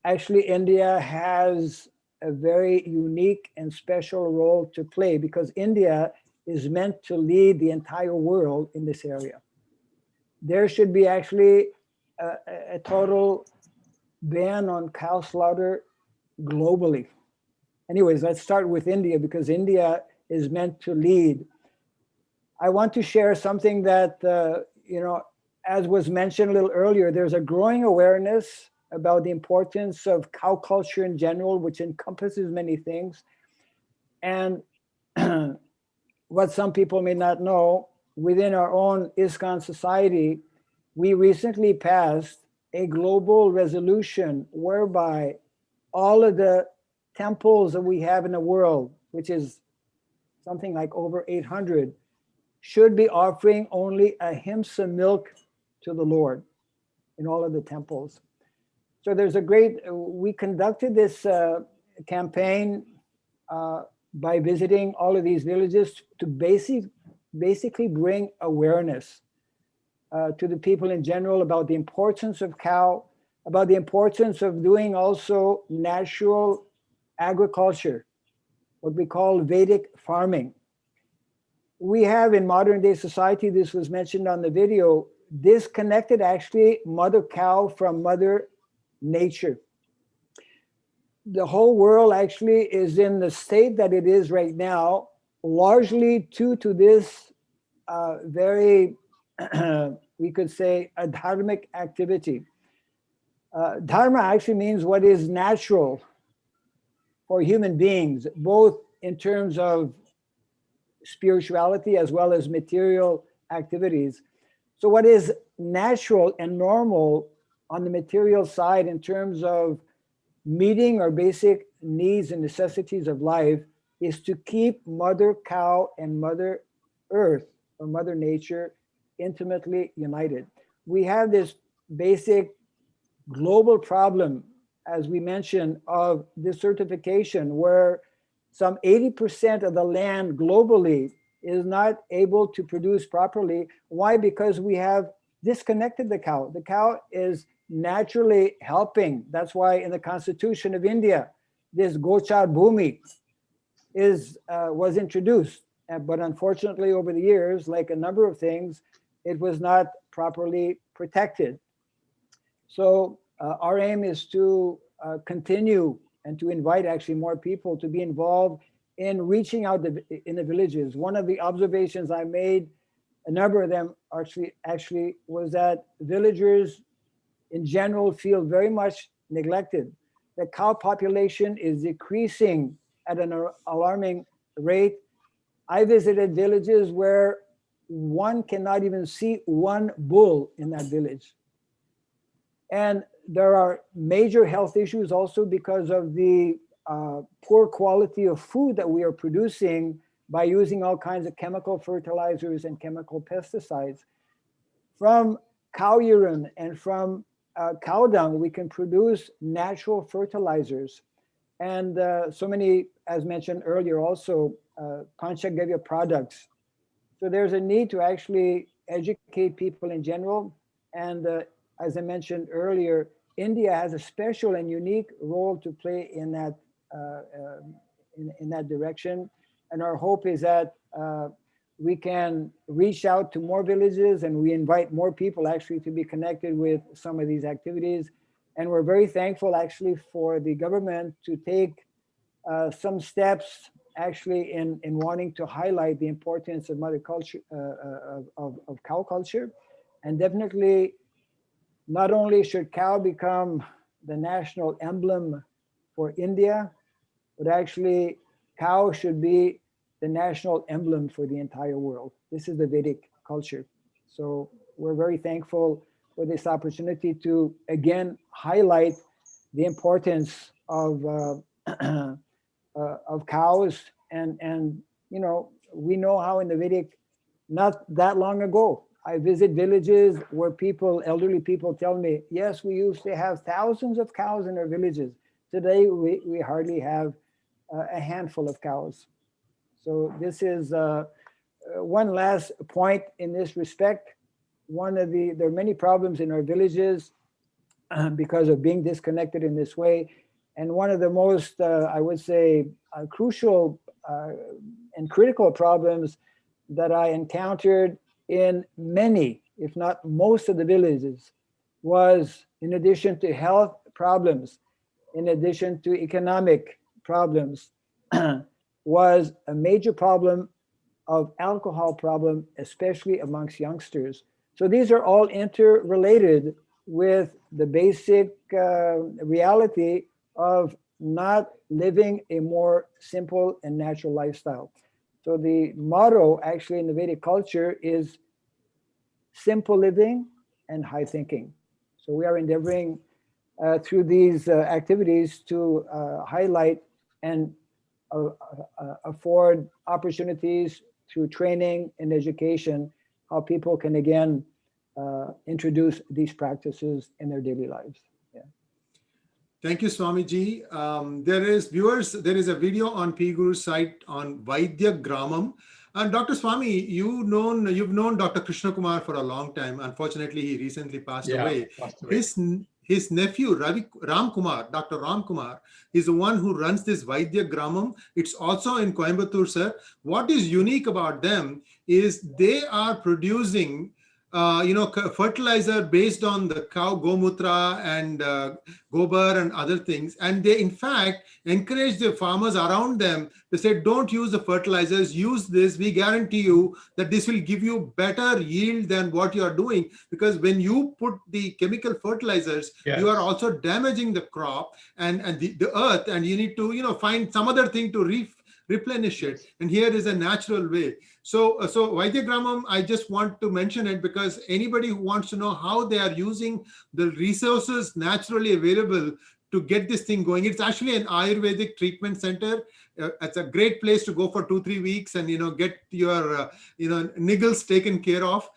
Actually, India has a very unique and special role to play because India is meant to lead the entire world in this area. There should be actually a total ban on cow slaughter globally. Anyways, let's start with India because India is meant to lead. I want to share something that, as was mentioned a little earlier, there's a growing awareness about the importance of cow culture in general, which encompasses many things. And what some people may not know, within our own ISKCON society, we recently passed a global resolution whereby all of the temples that we have in the world, which is something like over 800, should be offering only ahimsa milk to the Lord in all of the temples. So there's we conducted this campaign by visiting all of these villages to basically bring awareness to the people in general about the importance of cow, about the importance of doing also natural agriculture, what we call Vedic farming. We have in modern day society, this was mentioned on the video, disconnected actually mother cow from mother nature. The whole world actually is in the state that it is right now, largely due to this very, we could say, a dharmic activity. Dharma actually means what is natural for human beings, both in terms of spirituality as well as material activities. So what is natural and normal on the material side in terms of meeting our basic needs and necessities of life is to keep mother cow and mother earth or mother nature intimately united. We have this basic global problem, as we mentioned, of desertification, where some 80% of the land globally is not able to produce properly. Why? Because we have disconnected the cow. The cow is naturally helping. That's why in the Constitution of India, this Gochar Bhumi was introduced. But unfortunately, over the years, like a number of things, it was not properly protected. So our aim is to continue and to invite actually more people to be involved in reaching out in the villages. One of the observations I made, a number of them actually was that villagers in general feel very much neglected. The cow population is decreasing at an alarming rate. I visited villages where one cannot even see one bull in that village. And there are major health issues also because of the poor quality of food that we are producing by using all kinds of chemical fertilizers and chemical pesticides. From cow urine and from cow dung, we can produce natural fertilizers. And so many, as mentioned earlier, also Panchagavya products. So there's a need to actually educate people in general. And as I mentioned earlier, India has a special and unique role to play in that in that direction. And our hope is that we can reach out to more villages and we invite more people actually to be connected with some of these activities. And we're very thankful actually for the government to take some steps actually in wanting to highlight the importance of mother culture, of cow culture. And definitely, not only should cow become the national emblem for India, but actually cow should be the national emblem for the entire world. This is the Vedic culture. So we're very thankful for this opportunity to again highlight the importance of cows. And you know, we know how in the Vedic, not that long ago, I visit villages where people, elderly people tell me, yes, we used to have thousands of cows in our villages. Today, we hardly have a handful of cows. So this is one last point in this respect. There are many problems in our villages because of being disconnected in this way. And one of the most, I would say, crucial and critical problems that I encountered in many, if not most of the villages, was, in addition to health problems, in addition to economic problems, was a major problem of alcohol problem, especially amongst youngsters. So these are all interrelated with the basic reality of not living a more simple and natural lifestyle. So the motto actually in the Vedic culture is simple living and high thinking. So we are endeavoring through these activities to highlight and afford opportunities through training and education, how people can again introduce these practices in their daily lives. Yeah. Thank you, Swamiji. There is a video on P Guru's site on Vaidya Gramam. And Dr. Swamy, you've known Dr. Krishna Kumar for a long time. Unfortunately, he recently passed away. His nephew, Ram Kumar, Dr. Ram Kumar, is the one who runs this Vaidya Gramam. It's also in Coimbatore, sir. What is unique about them is they are producing fertilizer based on the cow gomutra and gobar and other things. And they, in fact, encourage the farmers around them. They say, don't use the fertilizers, use this. We guarantee you that this will give you better yield than what you are doing. Because when you put the chemical fertilizers, you are also damaging the crop and the earth, and you need to, find some other thing to replenish it. And here is a natural way. So Vaidya Gramam, I just want to mention it because anybody who wants to know how they are using the resources naturally available to get this thing going. It's actually an Ayurvedic treatment center. It's a great place to go for 2-3 weeks and, get your, niggles taken care of.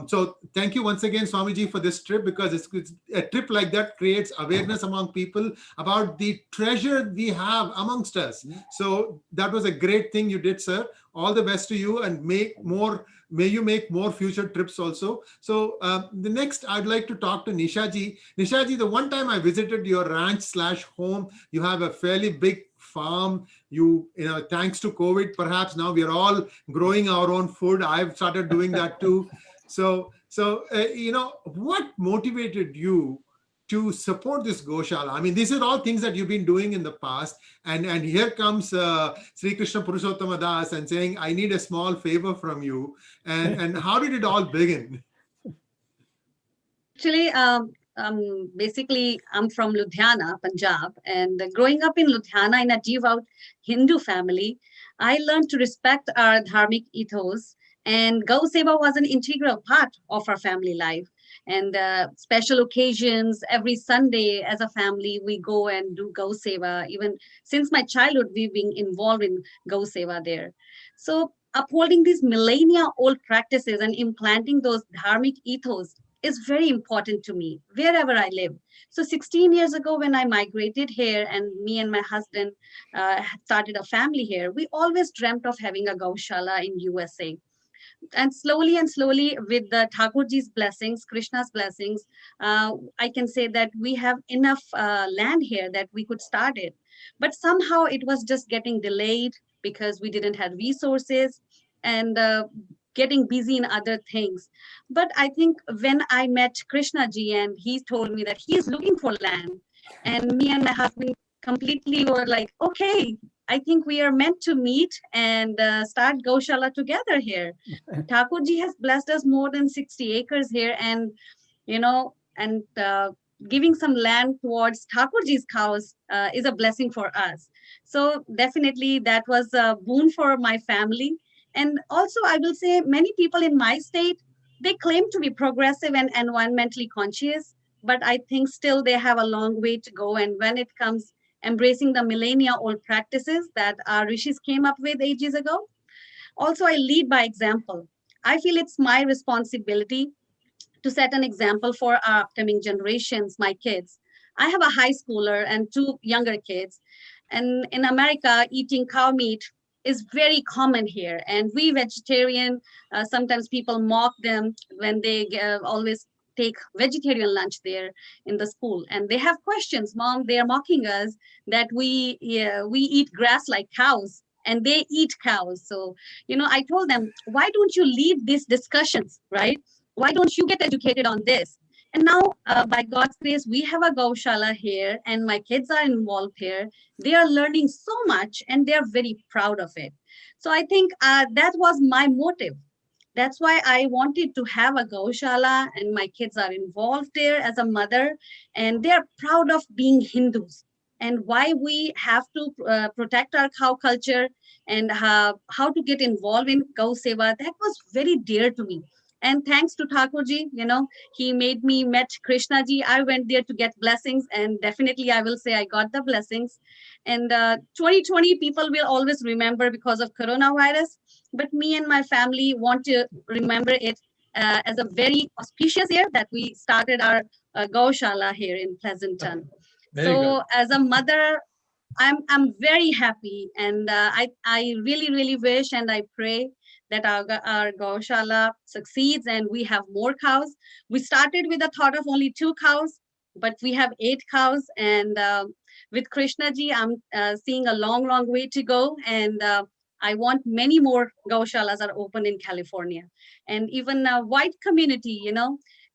So thank you once again, Swamiji, for this trip, because it's a trip like that creates awareness among people about the treasure we have amongst us. So that was a great thing you did, sir. All the best to you, and may you make more future trips also. So the next, I'd like to talk to Nishaji. Nishaji, the one time I visited your ranch/home, you have a fairly big farm. Thanks to COVID, perhaps now we are all growing our own food. I've started doing that too. So what motivated you to support this Goshala? I mean, these are all things that you've been doing in the past. And here comes Sri Krishna Purushottama Das and saying, I need a small favor from you. And how did it all begin? Actually, basically, I'm from Ludhiana, Punjab. And growing up in Ludhiana in a devout Hindu family, I learned to respect our dharmic ethos. And Gau Seva was an integral part of our family life. And special occasions, every Sunday as a family, we go and do Gau Seva. Even since my childhood, we've been involved in Gau Seva there. So upholding these millennia-old practices and implanting those dharmic ethos is very important to me, wherever I live. So 16 years ago, when I migrated here and me and my husband started a family here, we always dreamt of having a Gaushala in USA. And slowly with the Thakurji's blessings, Krishna's blessings, I can say that we have enough land here that we could start it. But somehow it was just getting delayed because we didn't have resources and getting busy in other things. But I think when I met Krishna ji and he told me that he is looking for land, and me and my husband completely were like, okay, I think we are meant to meet and start Gaushala together here. Thakurji has blessed us more than 60 acres here, and and giving some land towards Thakurji's cows is a blessing for us. So definitely that was a boon for my family. And also I will say many people in my state, they claim to be progressive and environmentally conscious, but I think still they have a long way to go. And when it comes embracing the millennia old practices that our rishis came up with ages ago, also I lead by example. I feel it's my responsibility to set an example for our upcoming generations, my kids. I have a high schooler and two younger kids. And in America, eating cow meat is very common here. And we vegetarian, sometimes people mock them when they always take vegetarian lunch there in the school. And they have questions, Mom, they are mocking us that we eat grass like cows and they eat cows. So, I told them, why don't you lead these discussions, right? Why don't you get educated on this? And now, by God's grace, we have a Gaushala here, and my kids are involved here. They are learning so much, and they are very proud of it. So I think that was my motive. That's why I wanted to have a Gaushala, and my kids are involved there as a mother, and they are proud of being Hindus. And why we have to protect our cow culture and how to get involved in Gau Seva, that was very dear to me. And thanks to Thakurji, he made me met Krishna ji. I went there to get blessings, and definitely I will say I got the blessings. And 2020 people will always remember because of coronavirus, but me and my family want to remember it as a very auspicious year that we started our Gaushala here in Pleasanton. So as a mother, I'm very happy, and I really wish and I pray that our Gaushala succeeds and we have more cows. We started with a thought of only 2 cows, but we have 8 cows. And with Krishna ji, I'm seeing a long way to go. And I want many more Gaushalas are open in California. And even white community,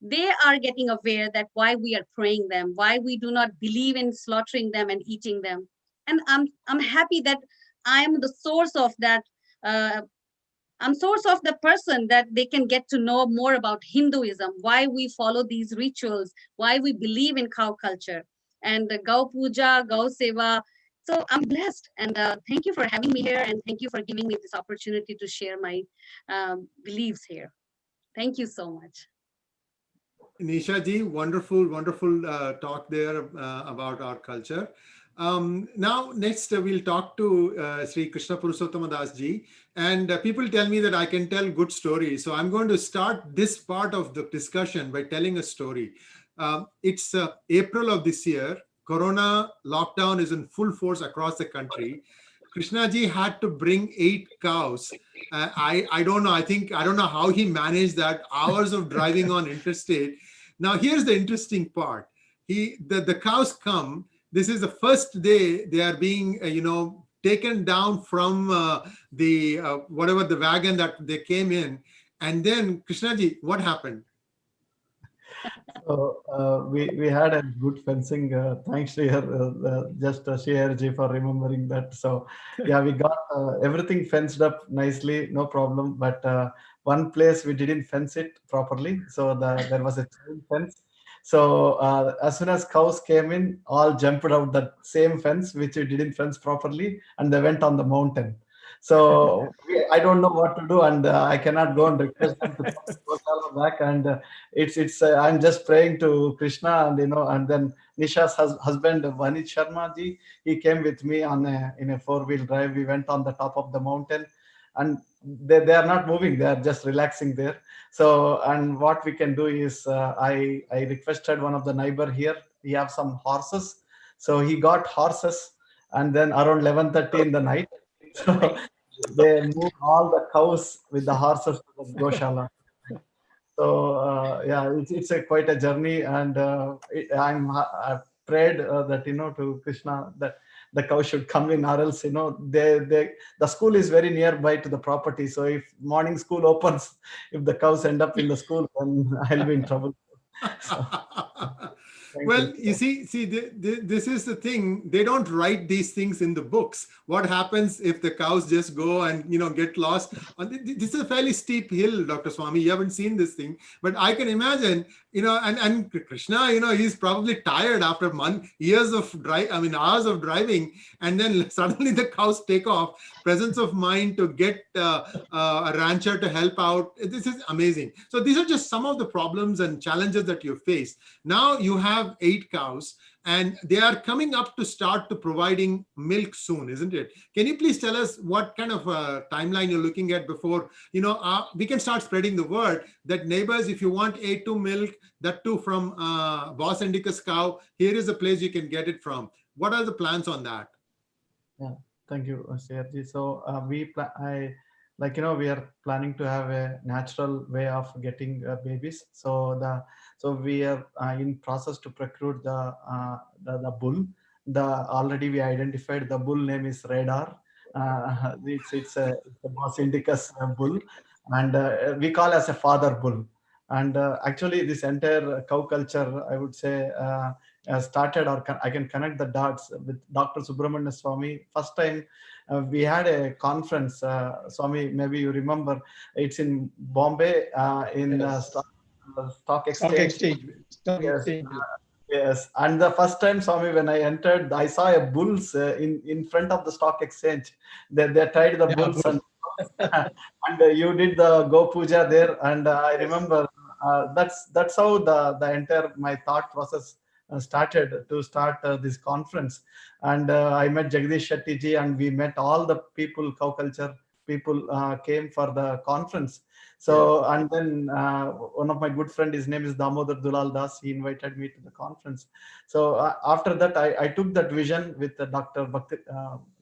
they are getting aware that why we are praying them, why we do not believe in slaughtering them and eating them. And I'm happy that I'm the source of that. I'm source of the person that they can get to know more about Hinduism, why we follow these rituals, why we believe in cow culture and Gau Puja, Gau Seva. So I'm blessed, and thank you for having me here, and thank you for giving me this opportunity to share my beliefs here. Thank you so much. Nisha ji, wonderful talk there about our culture. Now, next we'll talk to Sri Krishna Purushottama Das ji, and people tell me that I can tell good stories. So I'm going to start this part of the discussion by telling a story. It's April of this year. Corona lockdown is in full force across the country. Krishna ji had to bring 8 cows. I don't know. I don't know how he managed that. Hours of driving on interstate. Now, here's the interesting part. The cows come. This is the first day they are being, taken down from the whatever the wagon that they came in. And then, Krishna ji, what happened? So we had a good fencing. Thanks to Shreya for remembering that. So yeah, we got everything fenced up nicely, no problem. But one place we didn't fence it properly, so there was a chain fence. So as soon as cows came in, all jumped out that same fence which we didn't fence properly, and they went on the mountain. So I don't know what to do, and I cannot go and request them to come back. And it's I'm just praying to Krishna, and then Nisha's husband Vanit Sharma ji, he came with me in a 4-wheel drive. We went on the top of the mountain, and they are not moving; they are just relaxing there. So, and what we can do is I requested one of the neighbor here. We have some horses, so he got horses, and then around 11:30 in the night. So they moved all the cows with the horses to the Goshala. So yeah, it's quite a journey, and I prayed that to Krishna that the cow should come in, or else the school is very nearby to the property. So if morning school opens, if the cows end up in the school, then I'll be in trouble. So, Well, you see, this is the thing. They don't write these things in the books. What happens if the cows just go and get lost? This is a fairly steep hill, Dr. Swamy. You haven't seen this thing, but I can imagine, and Krishna, he's probably tired after years of hours of driving, and then suddenly the cows take off. Presence of mind to get a rancher to help out. This is amazing. So these are just some of the problems and challenges that you face. Now you have 8 cows and they are coming up to start to providing milk soon, isn't it? Can you please tell us what kind of timeline you're looking at before, we can start spreading the word that neighbors, if you want A2 milk, that too from Boss Indicus cow, here is a place you can get it from. What are the plans on that? Yeah, thank you, Sriji. So we are planning to have a natural way of getting babies. So we are in process to procure the bull. Already we identified the bull name is Radar. It's a Bos Indicus bull, and we call as a father bull. And actually, this entire cow culture, I would say, started, or I can connect the dots with Dr. Subramanyan Swamy. First time we had a conference, Swamy, maybe you remember, it's in Bombay, in Yes. Stock Exchange. Yes, and the first time, Swamy, when I entered, I saw a bulls in front of the stock exchange. They tied the bulls, and you did the Go Puja there. And I remember that's how the entire my thought process started to start this conference. And I met Jagdish Shetty ji, and we met all the people, cow culture people came for the conference. So, and then one of my good friend, his name is Damodar Dulal Das, he invited me to the conference. So after that, I took that vision with Dr. Bhakti,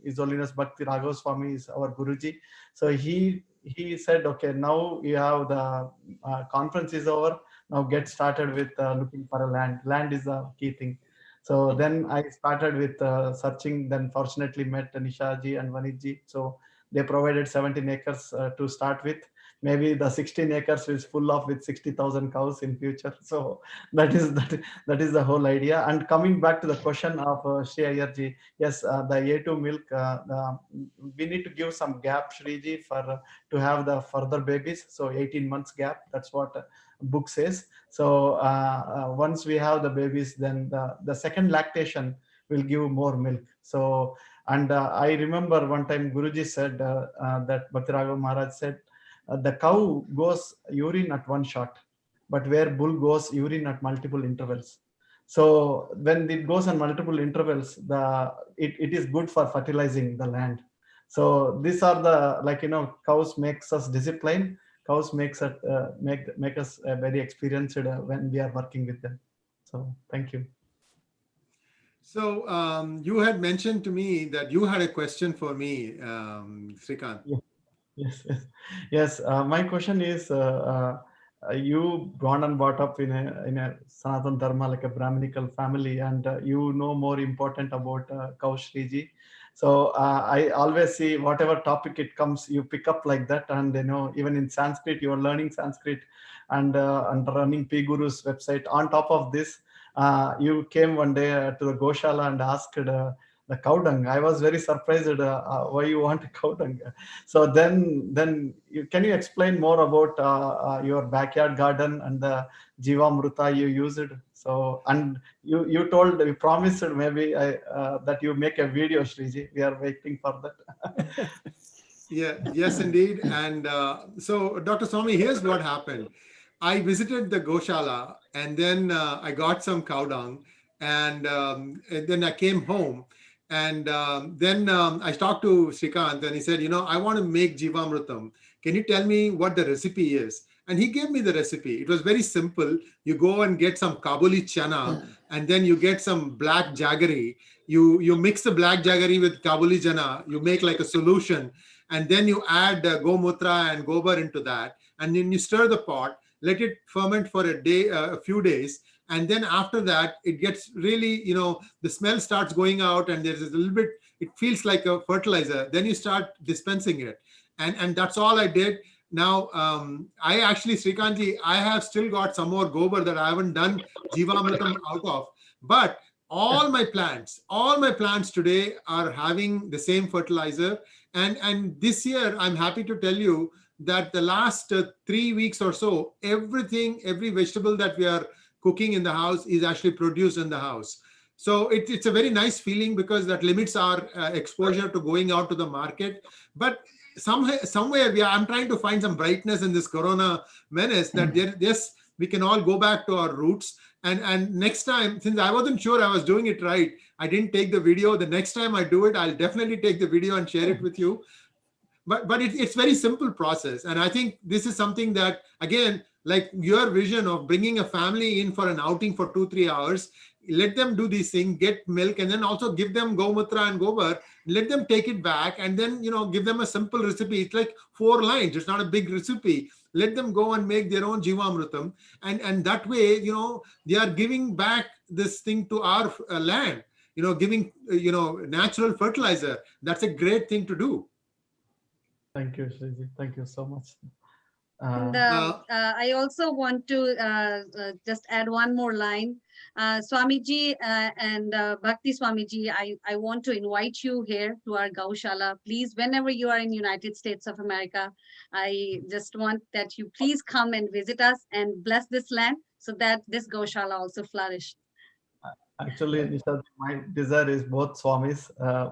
His Holiness Bhakti Raghav Swamy is our Guruji. So he said, okay, now you have the conference is over. Now get started with looking for a land. Land is the key thing. So then I started with searching, then fortunately met Nishaji and Vanitji. So they provided 17 acres to start with. Maybe the 16 acres is full of with 60,000 cows in future. So that is the whole idea. And coming back to the question of Shri Ayarji, yes, the A2 milk, we need to give some gap, Shriji, to have the further babies. So 18 months gap, that's what book says. So once we have the babies, then the second lactation will give more milk. So, and I remember one time Guruji said that Bhakti Raghav Maharaj said, the cow goes urine at one shot, but where bull goes urine at multiple intervals. So when it goes on multiple intervals, it is good for fertilizing the land. So these are the, cows makes us disciplined. Cows makes us make us very experienced when we are working with them. So thank you. So you had mentioned to me that you had a question for me, Srikant. Yes. My question is, you born and brought up in a Sanatan Dharma, like a Brahminical family, and you know more important about cow, Shriji. So I always see whatever topic it comes, you pick up like that, and even in Sanskrit, you are learning Sanskrit, and running P Guru's website. On top of this, you came one day to the Goshala and asked the cow dung. I was very surprised why you want a cow dung. So then can you explain more about your backyard garden and the Jivamruta you used? So, and you promised maybe that you make a video, Shriji. We are waiting for that. Yes, indeed. And so, Dr. Swamy, here's what happened. I visited the Goshala, and then I got some cow dung, and then I came home. And then I talked to Srikant, and he said, I want to make Jivamrutam. Can you tell me what the recipe is? And he gave me the recipe. It was very simple. You go and get some Kabuli chana, and then you get some black jaggery. You mix the black jaggery with Kabuli chana. You make like a solution, and then you add gomutra and gobar into that, and then you stir the pot. Let it ferment for a few days. And then after that, it gets really, the smell starts going out, and there's a little bit, it feels like a fertilizer. Then you start dispensing it. And that's all I did. Now, I actually, Srikantji, I have still got some more gobar that I haven't done Jivamritam out of. But all my plants today are having the same fertilizer. And this year, I'm happy to tell you that the last 3 weeks or so, every vegetable that we are cooking in the house is actually produced in the house. So it's a very nice feeling, because that limits our exposure to going out to the market. But somewhere I'm trying to find some brightness in this corona menace, that yes, we can all go back to our roots. And next time, since I wasn't sure I was doing it right, I didn't take the video. The next time I do it, I'll definitely take the video and share it with you. But it's very simple process. And I think this is something that, again, like your vision of bringing a family in for an outing for 2-3 hours, let them do these things, get milk, and then also give them Gomutra and Gobar, let them take it back, and then, give them a simple recipe. It's like 4 lines. It's not a big recipe. Let them go and make their own Jivamrutam. And that way, they are giving back this thing to our land, giving, natural fertilizer. That's a great thing to do. Thank you, Shriji. Thank you so much. And I also want to just add one more line. Swamiji and Bhakti Swamiji, I want to invite you here to our Gaushala. Please, whenever you are in United States of America, I just want that you please come and visit us and bless this land so that this Gaushala also flourish. Actually, Nishad, my desire is both Swamis,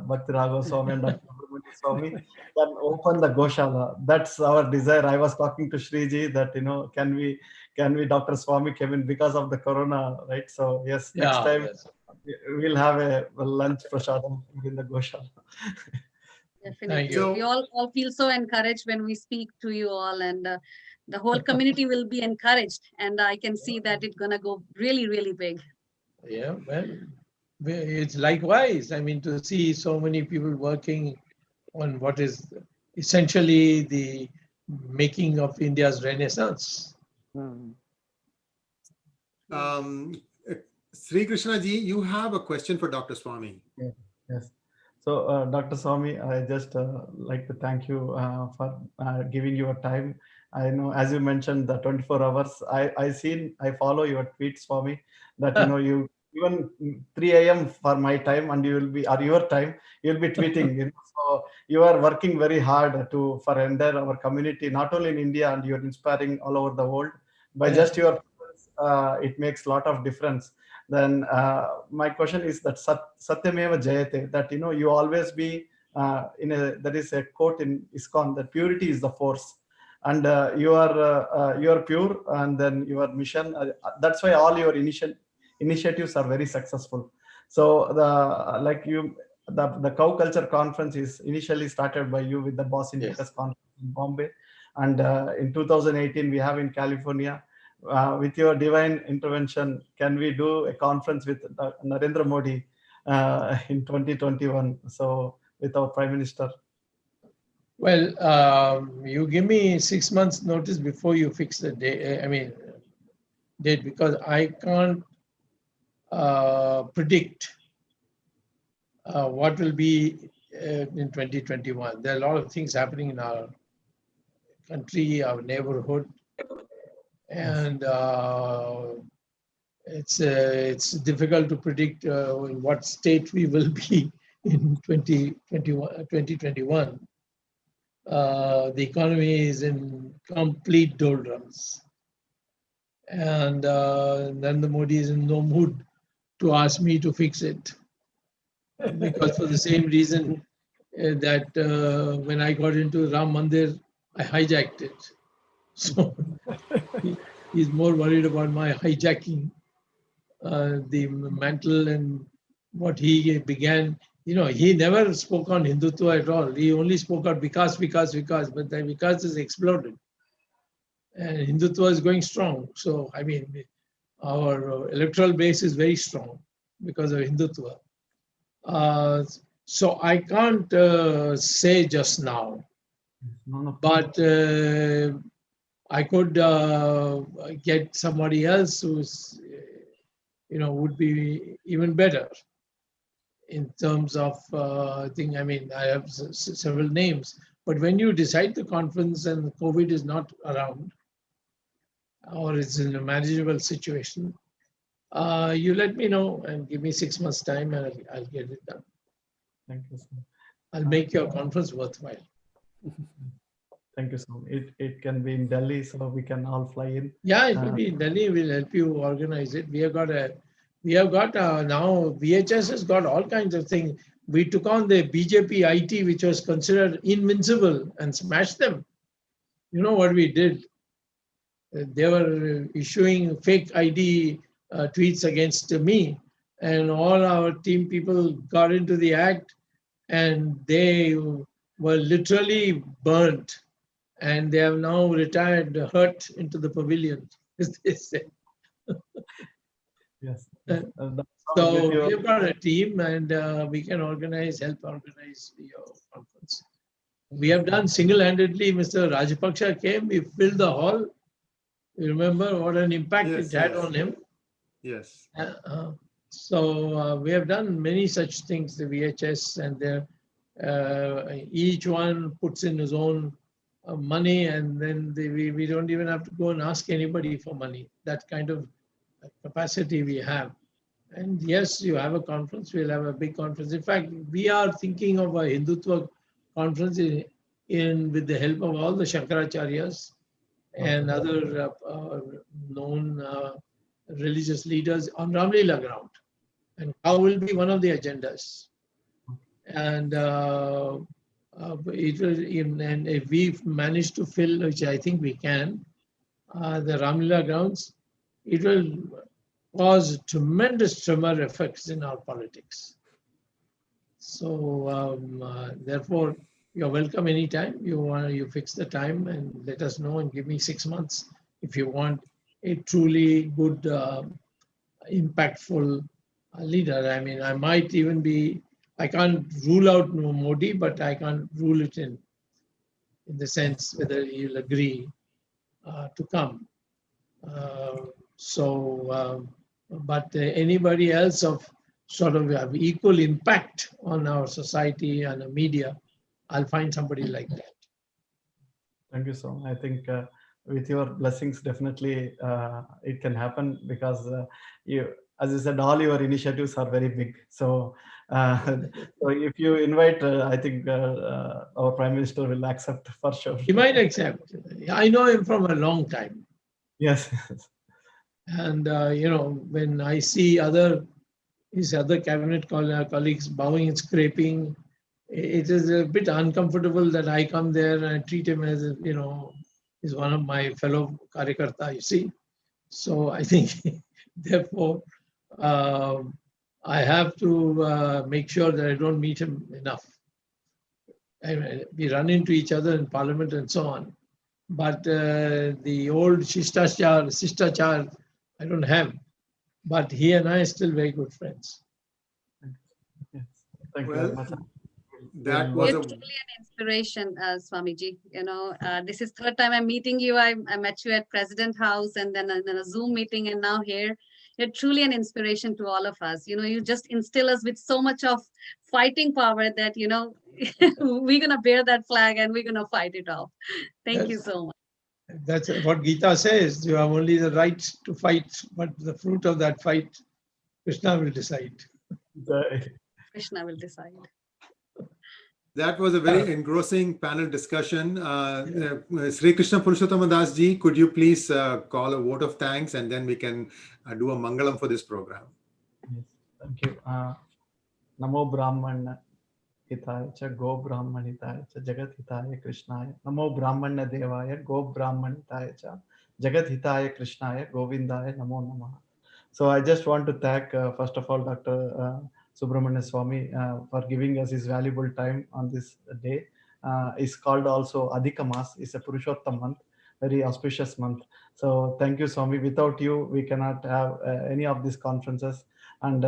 Bhakti Raghav Swami and Dr. Subramanyan Swami, can open the Goshala. That's our desire. I was talking to Shriji that, can we, Dr. Swami came in because of the corona, right? So yes, next time we'll have a lunch prasadam in the Goshala. Definitely. So, we all feel so encouraged when we speak to you all, and the whole community will be encouraged. And I can see that it's gonna go really, really big. Yeah, well, it's likewise. I mean, to see so many people working on what is essentially the making of India's Renaissance. Sri Krishna ji, you have a question for Dr. Swami. Yes. So, Dr. Swami, I just like to thank you for giving your time. I know, as you mentioned, the 24 hours. I follow your tweets, Swami, that you even 3 a.m. for my time, and you will be, or your time, you'll be tweeting. So you are working very hard for entire our community, not only in India, and you're inspiring all over the world. By just your, it makes a lot of difference. Then my question is that Satyameva Jayate, that you always be there is a quote in ISKCON that purity is the force, and you are pure, and then your mission. That's why all your initiatives are very successful. So the Cow Culture Conference is initially started by you with the Boss Indicous Conference in Bombay, and in 2018 we have in California. With your divine intervention, can we do a conference with Narendra Modi in 2021? So with our Prime Minister. Well, you give me 6 months notice before you fix the date. Date, because I can't predict what will be in 2021. There are a lot of things happening in our country, our neighborhood. And it's difficult to predict in what state we will be in 2021. The economy is in complete doldrums. And Narendra Modi is in no mood to ask me to fix it. Because for the same reason that when I got into Ram Mandir, I hijacked it. So he's more worried about my hijacking the mantle and what he began. He never spoke on Hindutva at all. He only spoke on Vikas, but then Vikas has exploded. And Hindutva is going strong. So, our electoral base is very strong because of Hindutva. So I can't say just now, but I could get somebody else who's, would be even better in terms of thing. I have several names, but when you decide the conference and COVID is not around, or it's in a manageable situation, You let me know and give me 6 months time, and I'll get it done. Thank you, sir. I'll make your conference worthwhile. Thank you, sir. It can be in Delhi, so we can all fly in. Yeah, it will be in Delhi. We'll help you organize it. We have got now VHS has got all kinds of things. We took on the BJP IT, which was considered invincible, and smashed them. You know what we did? They were issuing fake ID tweets against me, and all our team people got into the act, and they were literally burnt, and they have now retired, hurt into the pavilion, as they say. Yes. So we've got a team, and we can help organize your conference. We have done single-handedly. Mr. Rajapaksa came, we filled the hall. You remember what an impact it had on him? Yes. So we have done many such things, the VHS, and each one puts in his own money, and then we don't even have to go and ask anybody for money. That kind of capacity we have. And yes, you have a conference, we'll have a big conference. In fact, we are thinking of a Hindutva conference with the help of all the Shankaracharyas and other known religious leaders on Ramlila ground. And how will be one of the agendas. And and if we've managed to fill, which I think we can, the Ramlila grounds, it will cause tremendous tremor effects in our politics. So therefore, you're welcome anytime. You fix the time and let us know, and give me 6 months if you want a truly good, impactful leader. I mean, I might even be, I can't rule out Modi, but I can't rule it in the sense whether he'll agree to come. But anybody else of sort of have equal impact on our society and the media, I'll find somebody like that. Thank you, sir. I think with your blessings, definitely it can happen, because as you said, all your initiatives are very big. So, so if you invite, I think our Prime Minister will accept for sure. He might accept. I know him from a long time. Yes. And when I see his other cabinet colleagues bowing and scraping, it is a bit uncomfortable that I come there and I treat him as, he's one of my fellow Karyakarta, you see. So I think, therefore, I have to make sure that I don't meet him enough. We run into each other in Parliament and so on. But the old Shistachar, I don't have. But he and I are still very good friends. Yes. Thank you very much. That was You're truly an inspiration, Swamiji. This is third time I'm meeting you. I met you at President House, and then a Zoom meeting, and now here. You're truly an inspiration to all of us. You just instill us with so much of fighting power that, we're going to bear that flag and we're going to fight it off. Thank you so much. That's what Gita says. You have only the right to fight, but the fruit of that fight, Krishna will decide. Krishna will decide. That was a very engrossing panel discussion. Sri Krishna Purushottama Das ji, could you please call a vote of thanks, and then we can do a Mangalam for this program. Yes, thank you. Namo Brahmana Hitaya cha Go Brahmana Hitaya cha Jagat Hitaya Krishnaya. Namo Brahmana Devaya Go Brahmana Hitaya cha Jagat Hitaya Krishnaya Govindaya Namo Namaha. So I just want to thank first of all Dr. Subramanyan Swamy for giving us his valuable time on this day. It's called also Adhika Mas. It's a Purushottam month, very auspicious month. So thank you, Swamy. Without you, we cannot have any of these conferences. And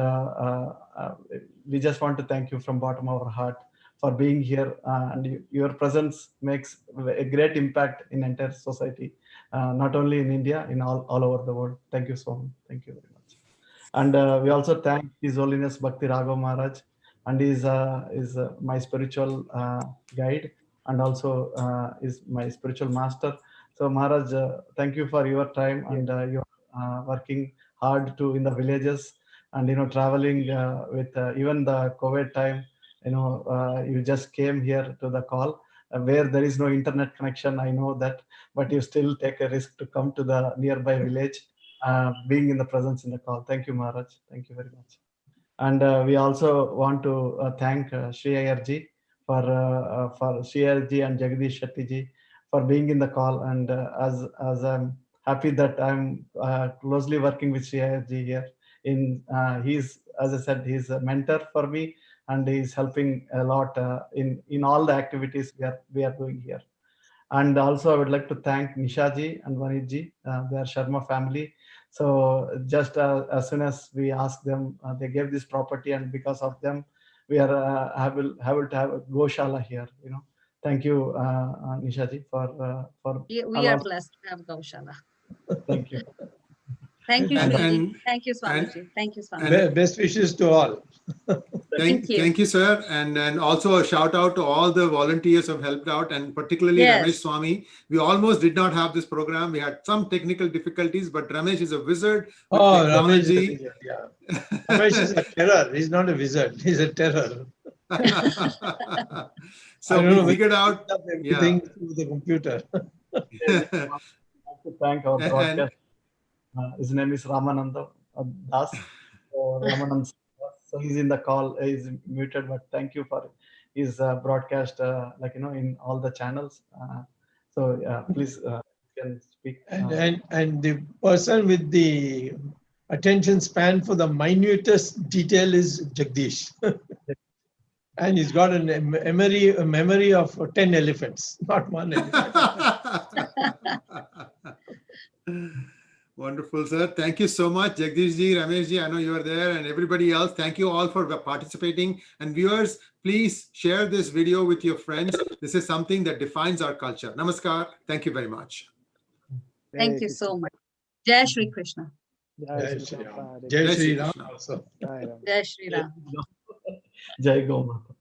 we just want to thank you from bottom of our heart for being here. And your presence makes a great impact in entire society, not only in India, in all over the world. Thank you, Swamy. Thank you very much. And we also thank His Holiness Bhakti Raghav Maharaj, and is my spiritual guide, and also is my spiritual master. So Maharaj, thank you for your time, and you're working hard to in the villages, and traveling with even the COVID time. You just came here to the call where there is no internet connection. I know that, but you still take a risk to come to the nearby village, being in the presence in the call. Thank you, Maharaj. Thank you very much. And we also want to thank Sri Ayarji for Sri Ayarji and Jagdish Shetty ji for being in the call. And as I'm happy that I'm closely working with Sri Ayarji here. He's, as I said, he's a mentor for me, and he's helping a lot in all the activities we are doing here. And also I would like to thank Nisha ji and Vanit ji. They are Sharma family. So just as soon as we asked them, they gave this property, and because of them, we are able to have a Goshala here. Thank you, Nisha ji, for. We are blessed to have Gaushala. Thank you. Thank you, And- Swamiji. and- Thank you, Swamiji. Thank you, Swamiji. Best wishes to all. Thank you. Thank you, sir. And also a shout out to all the volunteers who have helped out, and particularly Yes. Ramesh Swamy. We almost did not have this program. We had some technical difficulties, but Ramesh is a wizard with Oh, technology. Ramesh is a wizard, yeah. Ramesh is a terror. He's not a wizard. He's a terror. So I don't we know, figured out. everything through the computer. To thank our And- broadcast. His name is Ramananda Das. So Ramanand, so he's in the call. He's muted, but thank you for his broadcast. In all the channels. Please you can speak. And the person with the attention span for the minutest detail is Jagdish. And he's got a memory of 10 elephants, not one elephant. Wonderful, sir. Thank you so much, Jagdish ji, Ramesh ji. I know you are there, and everybody else. Thank you all for participating. And viewers, please share this video with your friends. This is something that defines our culture. Namaskar. Thank you very much. Thank you so much. Jai Shri Krishna. Jai Shri Ram. Ram. Jai Jai Shri Shri Ram Krishna. also. Jai Shri Ram. Jai Go Mata.